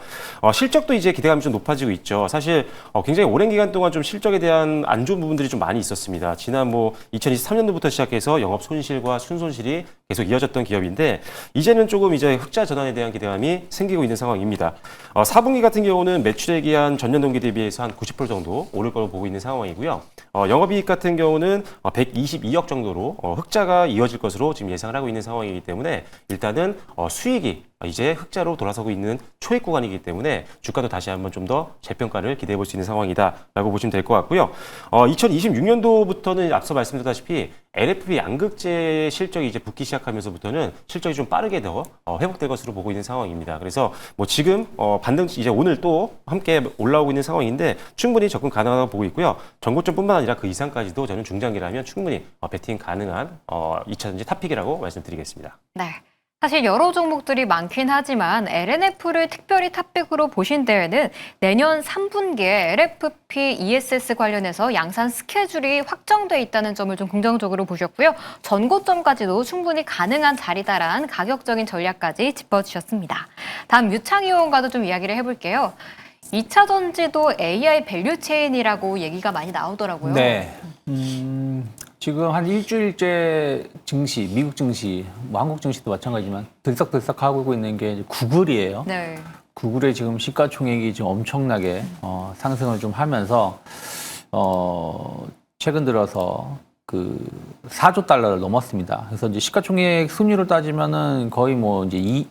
실적도 이제 기대감이 좀 높아지고 있죠. 사실 굉장히 오랜 기간 동안 좀 실적에 대한 안 좋은 부분들이 좀 많이 있었습니다. 지난 2023년도부터 시작해서 영업 손실과 순손실이 계속 이어졌던 기업인데 이제는 조금 이제 흑자 전환에 대한 기대감이 생기고 있는 상황입니다. 4분기 같은 경우는 매출액이 한 전년 동기 대비해서 한 90% 정도 오를 거로 보고 있는 상황이고요. 영업이익 같은 경우는 122억 정도로 흑자가 이어질 것으로 지금 예상을 하고 있는 상황이기 때문에 일단은 수익이 이제 흑자로 돌아서고 있는 초입 구간이기 때문에 주가도 다시 한번 좀 더 재평가를 기대해 볼 수 있는 상황이다라고 보시면 될 것 같고요. 2026년도부터는 앞서 말씀드렸다시피 LFP 양극재 실적이 이제 붙기 시작하면서부터는 실적이 좀 빠르게 더 회복될 것으로 보고 있는 상황입니다. 그래서 지금 반등 이제 오늘 또 함께 올라오고 있는 상황인데 충분히 접근 가능하다고 보고 있고요. 전고점뿐만 아니라 그 이상까지도 저는 중장기라면 충분히 배팅 가능한 2차전지 탑픽이라고 말씀드리겠습니다. 네. 사실 여러 종목들이 많긴 하지만 LNF를 특별히 탑픽으로 보신 데에는 내년 3분기에 LFP ESS 관련해서 양산 스케줄이 확정돼 있다는 점을 좀 긍정적으로 보셨고요. 전고점까지도 충분히 가능한 자리다란 가격적인 전략까지 짚어주셨습니다. 다음 유창희 의원과도 좀 이야기를 해볼게요. 2차 전지도 AI 밸류 체인이라고 얘기가 많이 나오더라고요. 네. 지금 한 일주일째 증시, 미국 증시, 한국 증시도 마찬가지지만 들썩들썩 하고 있는 게 이제 구글이에요. 네. 구글의 지금 시가총액이 지금 엄청나게 상승을 좀 하면서 최근 들어서 그 4조 달러를 넘었습니다. 그래서 이제 시가총액 순위로 따지면은 거의 뭐 이제 2위,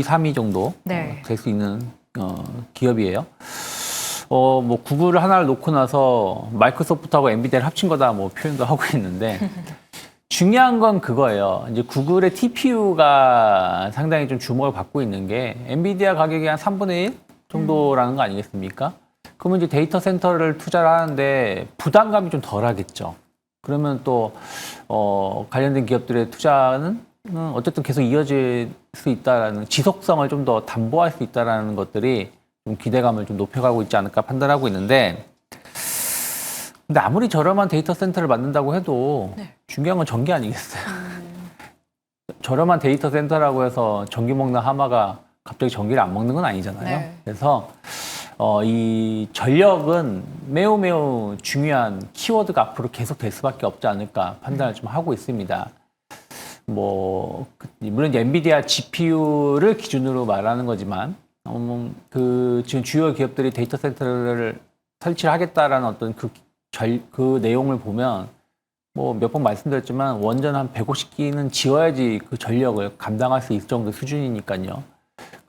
3위 정도 네. 될 수 있는 기업이에요. 뭐 구글을 하나를 놓고 나서 마이크로소프트하고 엔비디아를 합친 거다 뭐 표현도 하고 있는데 중요한 건 그거예요. 이제 구글의 TPU가 상당히 좀 주목을 받고 있는 게 엔비디아 가격이 한 3분의 1 정도라는 거 아니겠습니까? 그러면 이제 데이터 센터를 투자를 하는데 부담감이 좀 덜하겠죠. 그러면 또 관련된 기업들의 투자는 어쨌든 계속 이어질 수 있다라는 지속성을 좀 더 담보할 수 있다라는 것들이 좀 기대감을 좀 높여가고 있지 않을까 판단하고 있는데, 근데 아무리 저렴한 데이터 센터를 만든다고 해도 네. 중요한 건 전기 아니겠어요? 저렴한 데이터 센터라고 해서 전기 먹는 하마가 갑자기 전기를 안 먹는 건 아니잖아요. 네. 그래서 이 전력은 매우 매우 중요한 키워드가 앞으로 계속 될 수밖에 없지 않을까 판단을 좀 하고 있습니다. 뭐 물론 이제 엔비디아 GPU를 기준으로 말하는 거지만 지금 주요 기업들이 데이터 센터를 설치를 하겠다라는 어떤 그 내용을 보면 뭐 몇 번 말씀드렸지만 원전 한 150기는 지어야지 그 전력을 감당할 수 있을 정도 수준이니까요.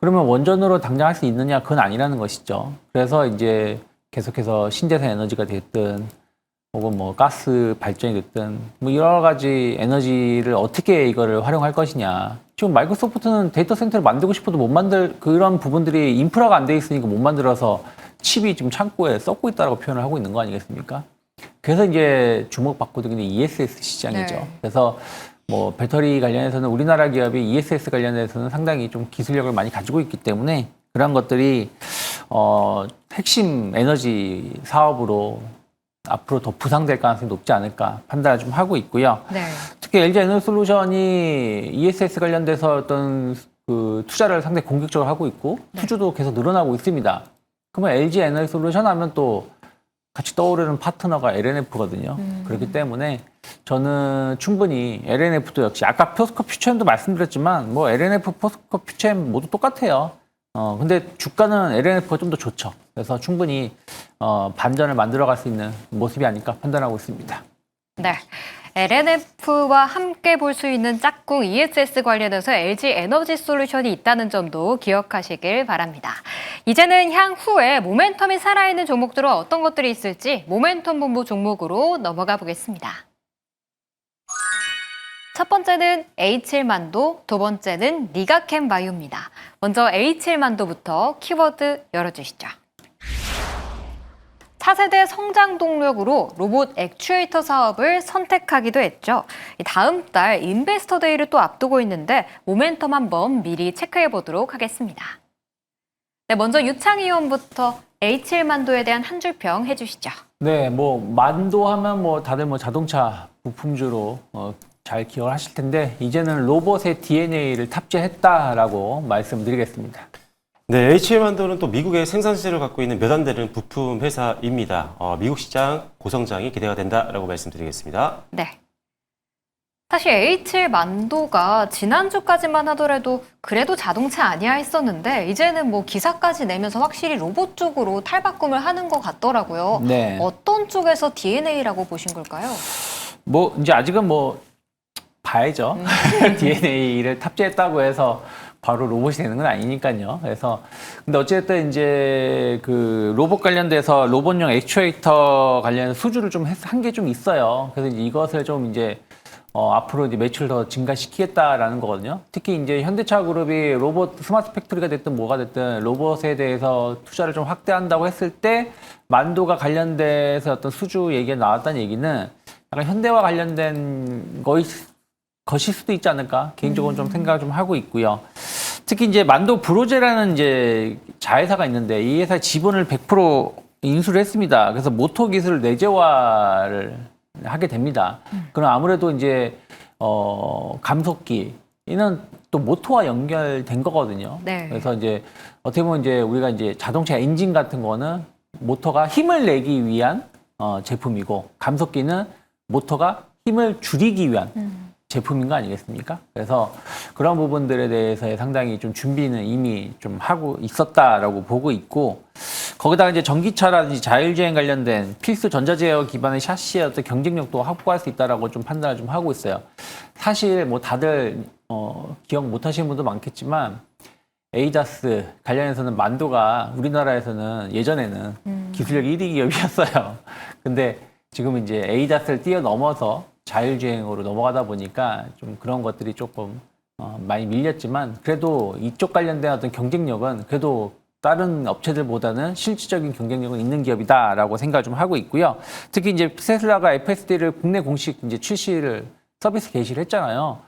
그러면 원전으로 당장 할 수 있느냐? 그건 아니라는 것이죠. 그래서 이제 계속해서 신재생 에너지가 됐든 혹은 뭐 가스 발전이 됐든 뭐 여러 가지 에너지를 어떻게 이거를 활용할 것이냐. 지금 마이크로소프트는 데이터 센터를 만들고 싶어도 못 만들 그런 부분들이 인프라가 안 돼 있으니까 못 만들어서 칩이 지금 창고에 썩고 있다라고 표현을 하고 있는 거 아니겠습니까? 그래서 이제 주목받고 있는 게 ESS 시장이죠. 네. 그래서 뭐 배터리 관련해서는 우리나라 기업이 ESS 관련해서는 상당히 좀 기술력을 많이 가지고 있기 때문에 그런 것들이 핵심 에너지 사업으로 앞으로 더 부상될 가능성이 높지 않을까 판단을 좀 하고 있고요. 네. 특히 LG 에너솔루션이 ESS 관련돼서 어떤 그 투자를 상당히 공격적으로 하고 있고 투주도 계속 늘어나고 있습니다. 그러면 LG 에너솔루션 하면 또 같이 떠오르는 파트너가 LNF거든요. 그렇기 때문에 저는 충분히 LNF도 역시 아까 포스코 퓨처엠도 말씀드렸지만 뭐 LNF, 포스코 퓨처엠 모두 똑같아요. 근데 주가는 LNF가 좀 더 좋죠. 그래서 충분히 반전을 만들어갈 수 있는 모습이 아닐까 판단하고 있습니다. 네. LNF와 함께 볼 수 있는 짝꿍 ESS 관련해서 LG 에너지 솔루션이 있다는 점도 기억하시길 바랍니다. 이제는 향후에 모멘텀이 살아있는 종목들은 어떤 것들이 있을지 모멘텀 본부 종목으로 넘어가 보겠습니다. 첫 번째는 H1만도, 두 번째는 니가캠 바이오입니다. 먼저 H1만도부터 키워드 열어주시죠. 차세대 성장 동력으로 로봇 액추에이터 사업을 선택하기도 했죠. 다음 달 인베스터 데이를 또 앞두고 있는데 모멘텀 한번 미리 체크해 보도록 하겠습니다. 네, 먼저 유창희 의원부터 H1만도에 대한 한 줄 평 해주시죠. 네, 뭐 만도 하면 뭐 다들 뭐 자동차 부품주로 잘 기억을 하실 텐데 이제는 로봇의 DNA를 탑재했다라고 말씀드리겠습니다. 네, HM만도는 또 미국의 생산시설을 갖고 있는 몇 안 되는 부품 회사입니다. 미국 시장 고성장이 기대가 된다라고 말씀드리겠습니다. 네. 사실 H1만도가 지난주까지만 하더라도 그래도 자동차 아니야 했었는데 이제는 뭐 기사까지 내면서 확실히 로봇 쪽으로 탈바꿈을 하는 것 같더라고요. 네. 어떤 쪽에서 DNA라고 보신 걸까요? 뭐 이제 아직은 뭐 봐야죠. DNA를 탑재했다고 해서 바로 로봇이 되는 건 아니니까요. 그래서 근데 어쨌든 이제 그 로봇 관련돼서 로봇용 액추에이터 관련 수주를 좀 한 게 좀 있어요. 그래서 이제 이것을 좀 이제 앞으로 이제 매출 더 증가시키겠다라는 거거든요. 특히 이제 현대차 그룹이 로봇 스마트 팩토리가 됐든 뭐가 됐든 로봇에 대해서 투자를 좀 확대한다고 했을 때 만도가 관련돼서 어떤 수주 얘기가 나왔다는 얘기는 약간 현대와 관련된 것일 수도 있지 않을까 개인적으로는 좀 생각을 좀 하고 있고요. 특히 이제 만도 브로제라는 이제 자회사가 있는데 이 회사 지분을 100% 인수를 했습니다. 그래서 모터 기술 내재화를 하게 됩니다. 그럼 아무래도 이제 감속기 이는 또 모터와 연결된 거거든요. 네. 그래서 이제 어떻게 보면 이제 우리가 이제 자동차 엔진 같은 거는 모터가 힘을 내기 위한 제품이고 감속기는 모터가 힘을 줄이기 위한 제품인 거 아니겠습니까? 그래서 그런 부분들에 대해서 상당히 좀 준비는 이미 좀 하고 있었다라고 보고 있고 거기다가 이제 전기차라든지 자율주행 관련된 필수 전자제어 기반의 샤시의 어떤 경쟁력도 확보할 수 있다라고 좀 판단을 좀 하고 있어요. 사실 뭐 다들 기억 못 하시는 분도 많겠지만 에이다스 관련해서는 만도가 우리나라에서는 예전에는 기술력 1위 기업이었어요. 근데 지금 이제 에이다스를 뛰어넘어서 자율주행으로 넘어가다 보니까 좀 그런 것들이 조금 많이 밀렸지만 그래도 이쪽 관련된 어떤 경쟁력은 그래도 다른 업체들보다는 실질적인 경쟁력은 있는 기업이다라고 생각을 좀 하고 있고요. 특히 이제 테슬라가 FSD를 국내 공식 이제 출시를 서비스 개시를 했잖아요.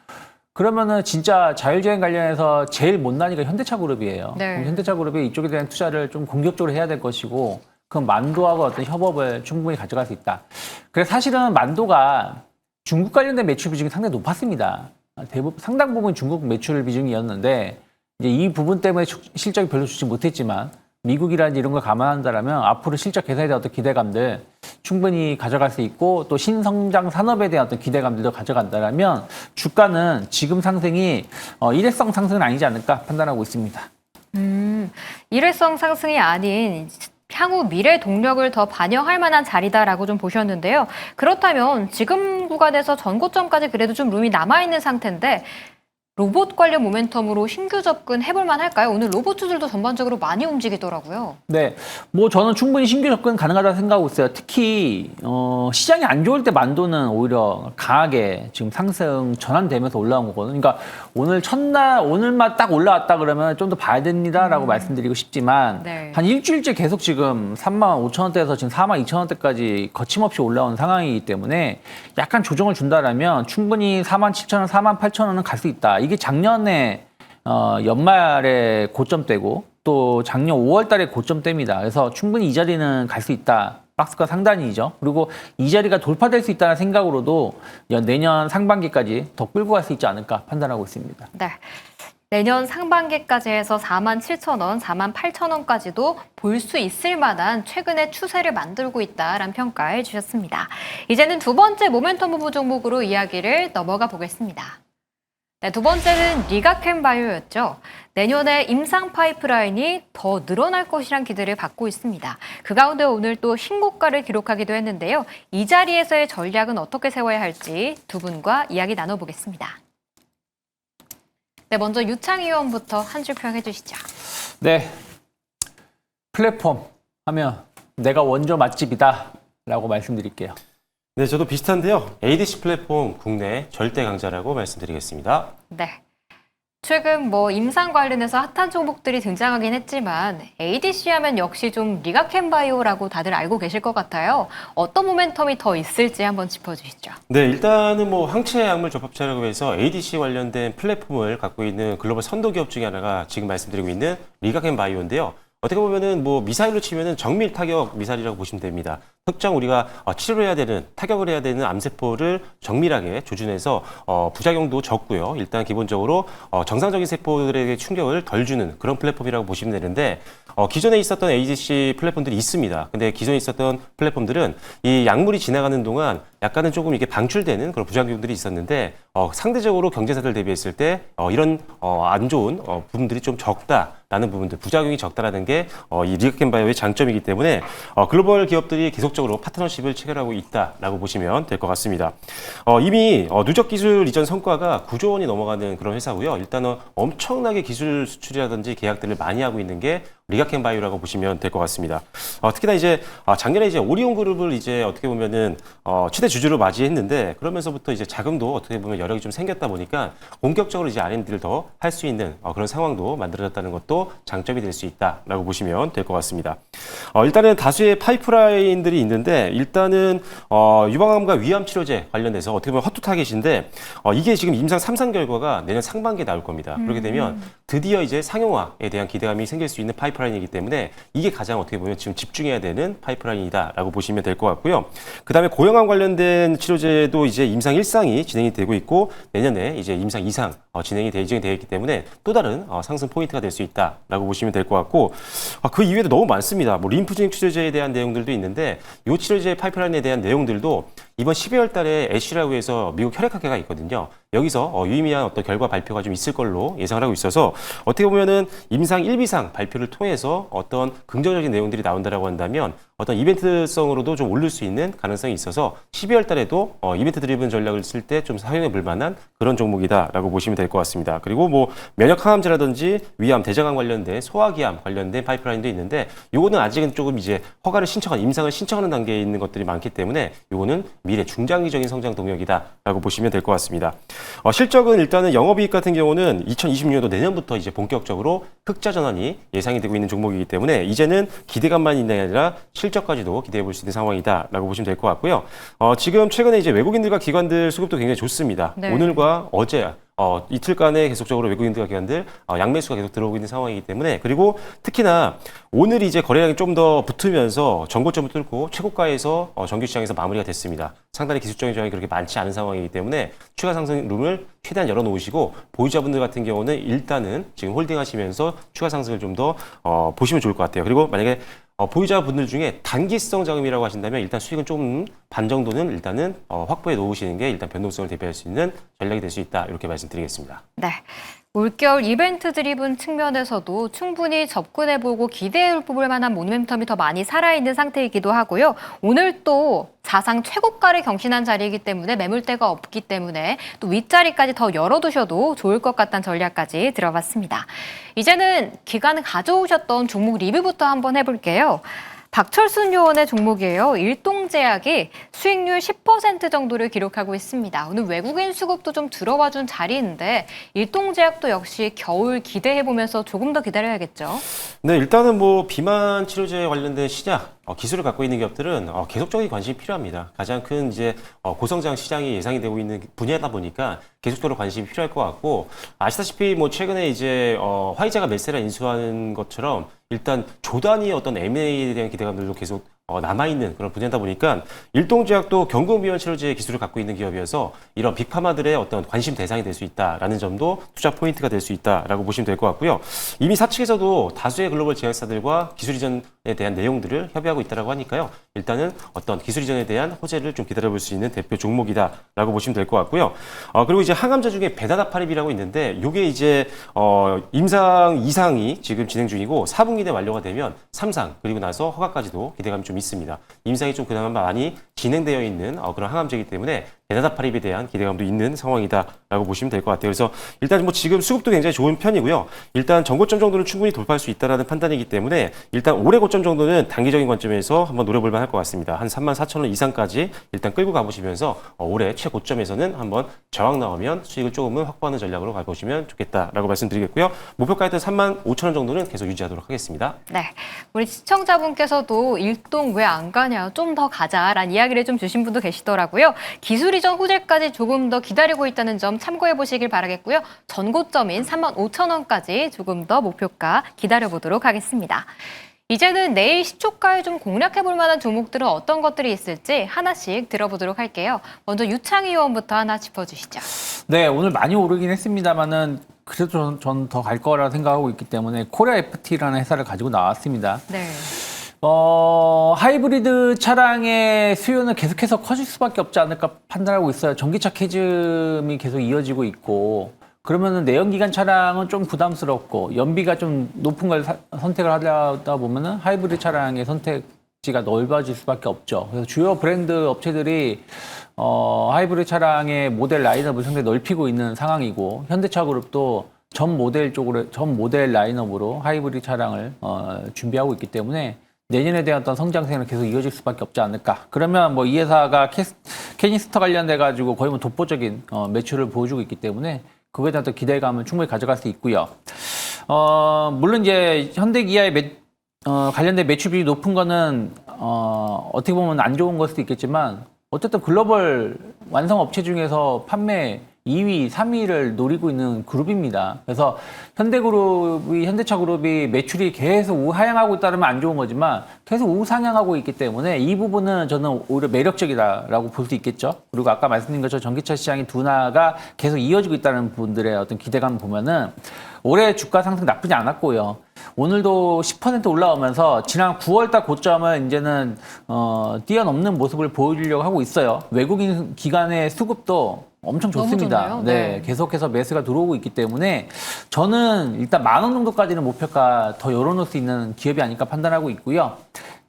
그러면은 진짜 자율주행 관련해서 제일 못난이가 현대차 그룹이에요. 네. 현대차 그룹이 이쪽에 대한 투자를 좀 공격적으로 해야 될 것이고 그건 만도하고 어떤 협업을 충분히 가져갈 수 있다. 그래서 사실은 만도가 중국 관련된 매출 비중이 상당히 높았습니다. 대부분 상당 부분 중국 매출 비중이었는데 이제 이 부분 때문에 실적이 별로 좋지 못했지만 미국이라든지 이런 걸 감안한다면 앞으로 실적 개선에 대한 어떤 기대감들 충분히 가져갈 수 있고 또 신성장 산업에 대한 어떤 기대감들도 가져간다면 주가는 지금 상승이 일회성 상승은 아니지 않을까 판단하고 있습니다. 일회성 상승이 아닌 향후 미래 동력을 더 반영할 만한 자리다라고 좀 보셨는데요. 그렇다면 지금 구간에서 전고점까지 그래도 좀 룸이 남아있는 상태인데 로봇 관련 모멘텀으로 신규 접근 해볼만 할까요? 오늘 로봇 주들도 전반적으로 많이 움직이더라고요. 네, 뭐 저는 충분히 신규 접근 가능하다고 생각하고 있어요. 특히 시장이 안 좋을 때 만도는 오히려 강하게 지금 상승 전환되면서 올라온 거거든요. 그러니까 오늘 첫날 오늘만 딱 올라왔다 그러면 좀 더 봐야 됩니다라고 말씀드리고 싶지만 네. 한 일주일째 계속 지금 35,000원대에서 지금 42,000원대까지 거침없이 올라온 상황이기 때문에 약간 조정을 준다라면 충분히 47,000원, 48,000원은 갈 수 있다. 이게 작년에 연말에 고점대고 또 작년 5월 달에 고점대입니다. 그래서 충분히 이 자리는 갈 수 있다. 박스가 상단이죠. 그리고 이 자리가 돌파될 수 있다는 생각으로도 내년 상반기까지 더 끌고 갈 수 있지 않을까 판단하고 있습니다. 네. 내년 상반기까지 해서 47,000원, 48,000원까지도 볼 수 있을 만한 최근의 추세를 만들고 있다라는 평가해 주셨습니다. 이제는 두 번째 모멘텀 후보 종목으로 이야기를 넘어가 보겠습니다. 네, 두 번째는 리가캠바이오였죠. 내년에 임상 파이프라인이 더 늘어날 것이란 기대를 받고 있습니다. 그 가운데 오늘 또 신고가를 기록하기도 했는데요. 이 자리에서의 전략은 어떻게 세워야 할지 두 분과 이야기 나눠보겠습니다. 네, 먼저 유창희 의원부터 한 줄 평해 주시죠. 네, 플랫폼 하면 내가 원조 맛집이다 라고 말씀드릴게요. 네, 저도 비슷한데요. ADC 플랫폼 국내 절대 강자라고 말씀드리겠습니다. 네. 최근 임상 관련해서 핫한 종목들이 등장하긴 했지만 ADC 하면 역시 좀 리가캠바이오라고 다들 알고 계실 것 같아요. 어떤 모멘텀이 더 있을지 한번 짚어주시죠. 네, 일단은 항체 약물 접합체라고 해서 ADC 관련된 플랫폼을 갖고 있는 글로벌 선도 기업 중에 하나가 지금 말씀드리고 있는 리가캠바이오인데요. 어떻게 보면은 미사일로 치면은 정밀 타격 미사일이라고 보시면 됩니다. 특정 우리가 치료를 해야 되는, 타격을 해야 되는 암세포를 정밀하게 조준해서 부작용도 적고요. 일단 기본적으로 정상적인 세포들에게 충격을 덜 주는 그런 플랫폼이라고 보시면 되는데 기존에 있었던 ADC 플랫폼들이 있습니다. 근데 기존에 있었던 플랫폼들은 이 약물이 지나가는 동안 약간은 조금 이게 방출되는 그런 부작용들이 있었는데 상대적으로 경쟁사들 대비했을 때 이런 안 좋은 부분들이 좀 적다라는 부분들, 부작용이 적다라는 게 이 리가캠바이오의 장점이기 때문에 글로벌 기업들이 계속적으로 파트너십을 체결하고 있다라고 보시면 될 것 같습니다. 이미 누적 기술 이전 성과가 9조 원이 넘어가는 그런 회사고요. 일단은 엄청나게 기술 수출이라든지 계약들을 많이 하고 있는 게 리가캠바이오라고 보시면 될 것 같습니다. 특히나 이제 작년에 이제 오리온 그룹을 이제 어떻게 보면은 최대 주주로 맞이했는데 그러면서부터 이제 자금도 어떻게 보면 여력이 좀 생겼다 보니까 본격적으로 이제 R&D를 더 할 수 있는 그런 상황도 만들어졌다는 것도 장점이 될 수 있다라고 보시면 될 것 같습니다. 일단은 다수의 파이프라인들이 있는데 일단은 유방암과 위암 치료제 관련해서 어떻게 보면 헛투 타겟인데 이게 지금 임상 3상 결과가 내년 상반기에 나올 겁니다. 그렇게 되면 드디어 이제 상용화에 대한 기대감이 생길 수 있는 파이프라인이기 때문에 이게 가장 어떻게 보면 지금 집중해야 되는 파이프라인이다라고 보시면 될 것 같고요. 그다음에 고형암 관련된 치료제도 이제 임상 1상이 진행이 되고 있고 내년에 이제 임상 2상 진행이 되어 있기 때문에 또 다른 상승 포인트가 될 수 있다라고 보시면 될 것 같고 그 이외에도 너무 많습니다. 림프진행 치료제에 대한 내용들도 있는데 이 치료제 파이프라인에 대한 내용들도 이번 12월 달에 애쉬라고 해서 미국 혈액학회가 있거든요. 여기서 유의미한 어떤 결과 발표가 좀 있을 걸로 예상을 하고 있어서 어떻게 보면은 임상 1, 2상 발표를 통해서 어떤 긍정적인 내용들이 나온다라고 한다면 어떤 이벤트성으로도 좀 오를 수 있는 가능성이 있어서 12월 달에도 이벤트 드리븐 전략을 쓸 때 좀 사용해 볼 만한 그런 종목이다라고 보시면 될 것 같습니다. 그리고 면역 항암제라든지 위암, 대장암 관련된 소화기암 관련된 파이프라인도 있는데 요거는 아직은 조금 이제 허가를 신청한 임상을 신청하는 단계에 있는 것들이 많기 때문에 요거는 미래 중장기적인 성장 동력이다라고 보시면 될 것 같습니다. 실적은 일단은 영업이익 같은 경우는 2026년도 내년부터 이제 본격적으로 흑자 전환이 예상이 되고 있는 종목이기 때문에 이제는 기대감만 있는 게 아니라 실적까지도 기대해 볼 수 있는 상황이다라고 보시면 될 것 같고요. 지금 최근에 이제 외국인들과 기관들 수급도 굉장히 좋습니다. 네. 오늘과 어제 이틀간에 계속적으로 외국인들과 기관들 양매수가 계속 들어오고 있는 상황이기 때문에 그리고 특히나 오늘이 이제 거래량이 좀 더 붙으면서 전고점을 뚫고 최고가에서 정규 시장에서 마무리가 됐습니다. 상당히 기술적인 저항이 그렇게 많지 않은 상황이기 때문에 추가 상승 룸을 최대한 열어놓으시고 보유자분들 같은 경우는 일단은 지금 홀딩하시면서 추가 상승을 좀 더 보시면 좋을 것 같아요. 그리고 만약에 보유자분들 중에 단기성 자금이라고 하신다면 일단 수익은 좀 반 정도는 일단은 확보해 놓으시는 게 일단 변동성을 대비할 수 있는 전략이 될 수 있다 이렇게 말씀드리겠습니다. 네. 올겨울 이벤트 드리븐 측면에서도 충분히 접근해보고 기대해볼 만한 모멘텀이 더 많이 살아있는 상태이기도 하고요. 오늘 또 사상 최고가를 경신한 자리이기 때문에 매물대가 없기 때문에 또 윗자리까지 더 열어두셔도 좋을 것 같다는 전략까지 들어봤습니다. 이제는 기간을 가져오셨던 종목 리뷰부터 한번 해볼게요. 박철순 요원의 종목이에요. 일동제약이 수익률 10% 정도를 기록하고 있습니다. 오늘 외국인 수급도 좀 들어와준 자리인데 일동제약도 역시 겨울 기대해보면서 조금 더 기다려야겠죠. 네, 일단은 뭐 비만 치료제 관련된 시작, 기술을 갖고 있는 기업들은 계속적인 관심이 필요합니다. 가장 큰 이제 고성장 시장이 예상이 되고 있는 분야다 보니까 계속적으로 관심이 필요할 것 같고, 아시다시피 뭐 최근에 이제 화이자가 메세라 인수하는 것처럼 일단 조단위의 어떤 M&A에 대한 기대감들도 계속 남아있는 그런 분야다 보니까 일동제약도 경구비원 치료제 기술을 갖고 있는 기업이어서 이런 빅파마들의 어떤 관심 대상이 될 수 있다라는 점도 투자 포인트가 될 수 있다라고 보시면 될 것 같고요. 이미 사측에서도 다수의 글로벌 제약사들과 기술 이전에 대한 내용들을 협의하고 있다라고 하니까요. 일단은 어떤 기술 이전에 대한 호재를 좀 기다려볼 수 있는 대표 종목이다라고 보시면 될 것 같고요. 그리고 이제 항암제 중에 베다다파립이라고 있는데 이게 이제 임상 2상이 지금 진행 중이고 4분기 내 완료가 되면 3상 그리고 나서 허가까지도 기대감이 좀 있습니다. 임상이 좀 그나마 많이 진행되어 있는 그런 항암제이기 때문에 베다다파립에 대한 기대감도 있는 상황이다라고 보시면 될 것 같아요. 그래서 일단 뭐 지금 수급도 굉장히 좋은 편이고요. 일단 전고점 정도는 충분히 돌파할 수 있다라는 판단이기 때문에 일단 올해 고점 정도는 단기적인 관점에서 한번 노려볼 만할 것 같습니다. 한 34,000원 이상까지 일단 끌고 가보시면서 올해 최고점에서는 한번 저항 나오면 수익을 조금은 확보하는 전략으로 가보시면 좋겠다라고 말씀드리겠고요. 목표가였던 35,000원 정도는 계속 유지하도록 하겠습니다. 네, 우리 시청자분께서도 일동 왜 안 가냐, 좀 더 가자라는 이야기를 좀 주신 분도 계시더라고요. 기술 이전 호재까지 조금 더 기다리고 있다는 점 참고해 보시길 바라겠고요. 전고점인 35,000원까지 조금 더 목표가 기다려보도록 하겠습니다. 이제는 내일 시초가에 좀 공략해볼 만한 종목들은 어떤 것들이 있을지 하나씩 들어보도록 할게요. 먼저 유창희 의원부터 하나 짚어주시죠. 네, 오늘 많이 오르긴 했습니다만은 그래도 전 더 갈 거라 생각하고 있기 때문에 코리아 FT라는 회사를 가지고 나왔습니다. 네. 하이브리드 차량의 수요는 계속해서 커질 수밖에 없지 않을까 판단하고 있어요. 전기차 캐즘이 계속 이어지고 있고, 그러면은 내연기관 차량은 좀 부담스럽고, 연비가 좀 높은 걸 선택을 하다 보면은 하이브리드 차량의 선택지가 넓어질 수밖에 없죠. 그래서 주요 브랜드 업체들이 하이브리드 차량의 모델 라인업을 상당히 넓히고 있는 상황이고, 현대차 그룹도 전 모델 라인업으로 하이브리드 차량을 준비하고 있기 때문에 내년에 대한 어떤 성장세는 계속 이어질 수밖에 없지 않을까. 그러면 뭐 이 회사가 캐니스터 관련돼 가지고 거의 뭐 독보적인 매출을 보여주고 있기 때문에 그거에 대한 어떤 기대감을 충분히 가져갈 수 있고요. 물론 이제 현대기아의 관련된 매출비 높은 거는 어떻게 보면 안 좋은 걸 수도 있겠지만, 어쨌든 글로벌 완성 업체 중에서 판매 2위, 3위를 노리고 있는 그룹입니다. 그래서 현대차 그룹이 매출이 계속 우하향하고 있다면 안 좋은 거지만 계속 우상향하고 있기 때문에 이 부분은 저는 오히려 매력적이다라고 볼 수 있겠죠. 그리고 아까 말씀드린 것처럼 전기차 시장의 둔화가 계속 이어지고 있다는 분들의 어떤 기대감 보면은 올해 주가 상승 나쁘지 않았고요. 오늘도 10% 올라오면서 지난 9월달 고점을 이제는 뛰어넘는 모습을 보여주려고 하고 있어요. 외국인 기관의 수급도 엄청 좋습니다. 너무 좋네요. 네, 계속해서 매수가 들어오고 있기 때문에 저는 일단 10,000원 정도까지는 목표가 더 열어놓을 수 있는 기업이 아닐까 판단하고 있고요.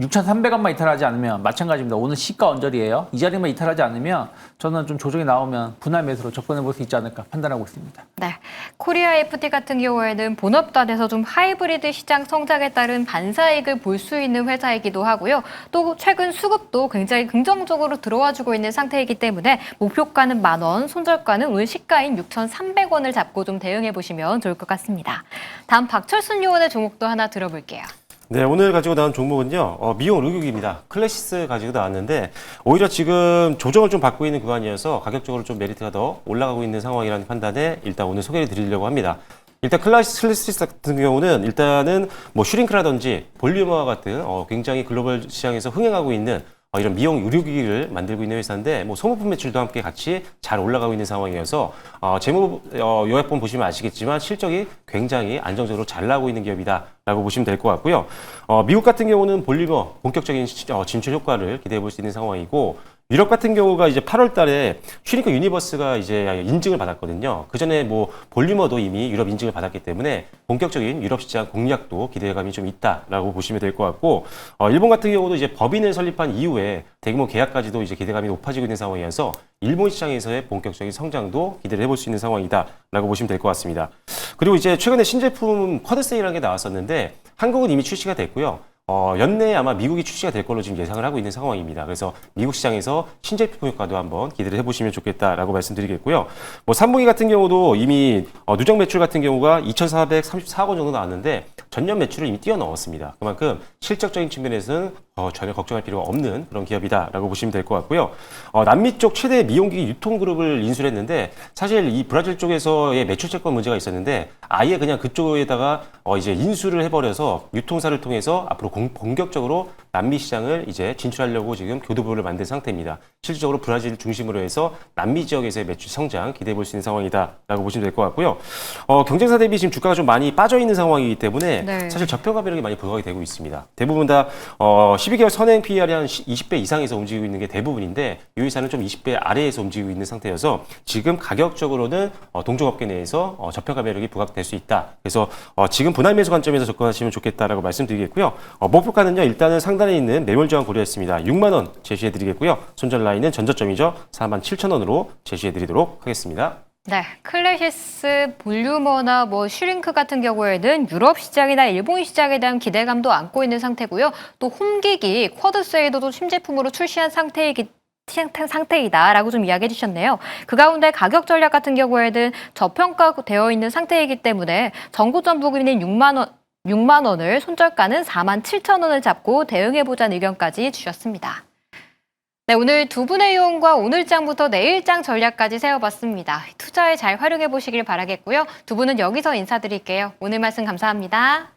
6,300원만 이탈하지 않으면 마찬가지입니다. 오늘 시가 언저리예요. 이 자리만 이탈하지 않으면 저는 좀 조정이 나오면 분할 매수로 접근해 볼 수 있지 않을까 판단하고 있습니다. 네, 코리아 FT 같은 경우에는 본업단에서 좀 하이브리드 시장 성장에 따른 반사이익을 볼 수 있는 회사이기도 하고요. 또 최근 수급도 굉장히 긍정적으로 들어와주고 있는 상태이기 때문에 목표가는 10,000원, 손절가는 오늘 시가인 6,300원을 잡고 좀 대응해 보시면 좋을 것 같습니다. 다음 박철순 요원의 종목도 하나 들어볼게요. 네, 오늘 가지고 나온 종목은요, 미용 의료기입니다. 클래시스 가지고 나왔는데, 오히려 지금 조정을 좀 받고 있는 구간이어서 가격적으로 좀 메리트가 더 올라가고 있는 상황이라는 판단에 일단 오늘 소개를 드리려고 합니다. 일단 클래시스 같은 경우는 일단은 뭐 슈링크라든지 볼륨어와 같은 굉장히 글로벌 시장에서 흥행하고 있는 이런 미용 의료기기를 만들고 있는 회사인데, 뭐 소모품 매출도 함께 같이 잘 올라가고 있는 상황이어서 재무 요약본 보시면 아시겠지만 실적이 굉장히 안정적으로 잘 나오고 있는 기업이다라고 보시면 될 것 같고요. 미국 같은 경우는 볼리머 본격적인 진출 효과를 기대해 볼 수 있는 상황이고, 유럽 같은 경우가 이제 8월 달에 슈링크 유니버스가 이제 인증을 받았거든요. 그 전에 뭐 볼리머도 이미 유럽 인증을 받았기 때문에 본격적인 유럽 시장 공략도 기대감이 좀 있다라고 보시면 될 것 같고, 일본 같은 경우도 이제 법인을 설립한 이후에 대규모 계약까지도 이제 기대감이 높아지고 있는 상황이어서 일본 시장에서의 본격적인 성장도 기대를 해볼 수 있는 상황이다라고 보시면 될 것 같습니다. 그리고 이제 최근에 신제품 쿼드 세일이라는 게 나왔었는데 한국은 이미 출시가 됐고요. 연내에 아마 미국이 출시가 될 걸로 지금 예상을 하고 있는 상황입니다. 그래서 미국 시장에서 신제품 효과도 한번 기대를 해보시면 좋겠다라고 말씀드리겠고요. 뭐 3분기 같은 경우도 이미 누적 매출 같은 경우가 2,434억 원 정도 나왔는데 전년 매출을 이미 뛰어넘었습니다. 그만큼 실적적인 측면에서는 전혀 걱정할 필요가 없는 그런 기업이다라고 보시면 될 것 같고요. 남미 쪽 최대 미용기기 유통그룹을 인수를 했는데 사실 이 브라질 쪽에서의 매출 채권 문제가 있었는데 아예 그냥 그쪽에다가 이제 인수를 해버려서 유통사를 통해서 앞으로 본격적으로 남미 시장을 이제 진출하려고 지금 교두보를 만든 상태입니다. 실질적으로 브라질 중심으로 해서 남미 지역에서의 매출 성장 기대해 볼 수 있는 상황이다라고 보시면 될 것 같고요. 경쟁사 대비 지금 주가가 좀 많이 빠져 있는 상황이기 때문에 네. 사실 저평가 매력이 많이 부각이 되고 있습니다. 대부분 다 12개월 선행 PER이 한 20배 이상에서 움직이고 있는 게 대부분인데 이 회사는 좀 20배 아래에서 움직이고 있는 상태여서 지금 가격적으로는 동종업계 내에서 저평가 매력이 부각될 수 있다. 그래서 지금 분할 매수 관점에서 접근하시면 좋겠다라고 말씀드리겠고요. 목표가는요 일단은 상단에 있는 매물 저항 고려했습니다. 6만 원 제시해드리겠고요. 손절 라인은 전저점이죠. 47,000원으로 제시해드리도록 하겠습니다. 네, 클래시스, 볼류머나 뭐 슈링크 같은 경우에는 유럽 시장이나 일본 시장에 대한 기대감도 안고 있는 상태고요. 또 홈기기, 쿼드세이드도 신제품으로 출시한 상태이다라고 좀 이야기해 주셨네요. 그 가운데 가격 전략 같은 경우에는 저평가되어 있는 상태이기 때문에 정고점 부근인 6만 원을 손절가는 47,000원을 잡고 대응해보자는 의견까지 주셨습니다. 네, 오늘 두 분의 요원과 오늘장부터 내일장 전략까지 세워봤습니다. 투자에 잘 활용해 보시길 바라겠고요. 두 분은 여기서 인사드릴게요. 오늘 말씀 감사합니다.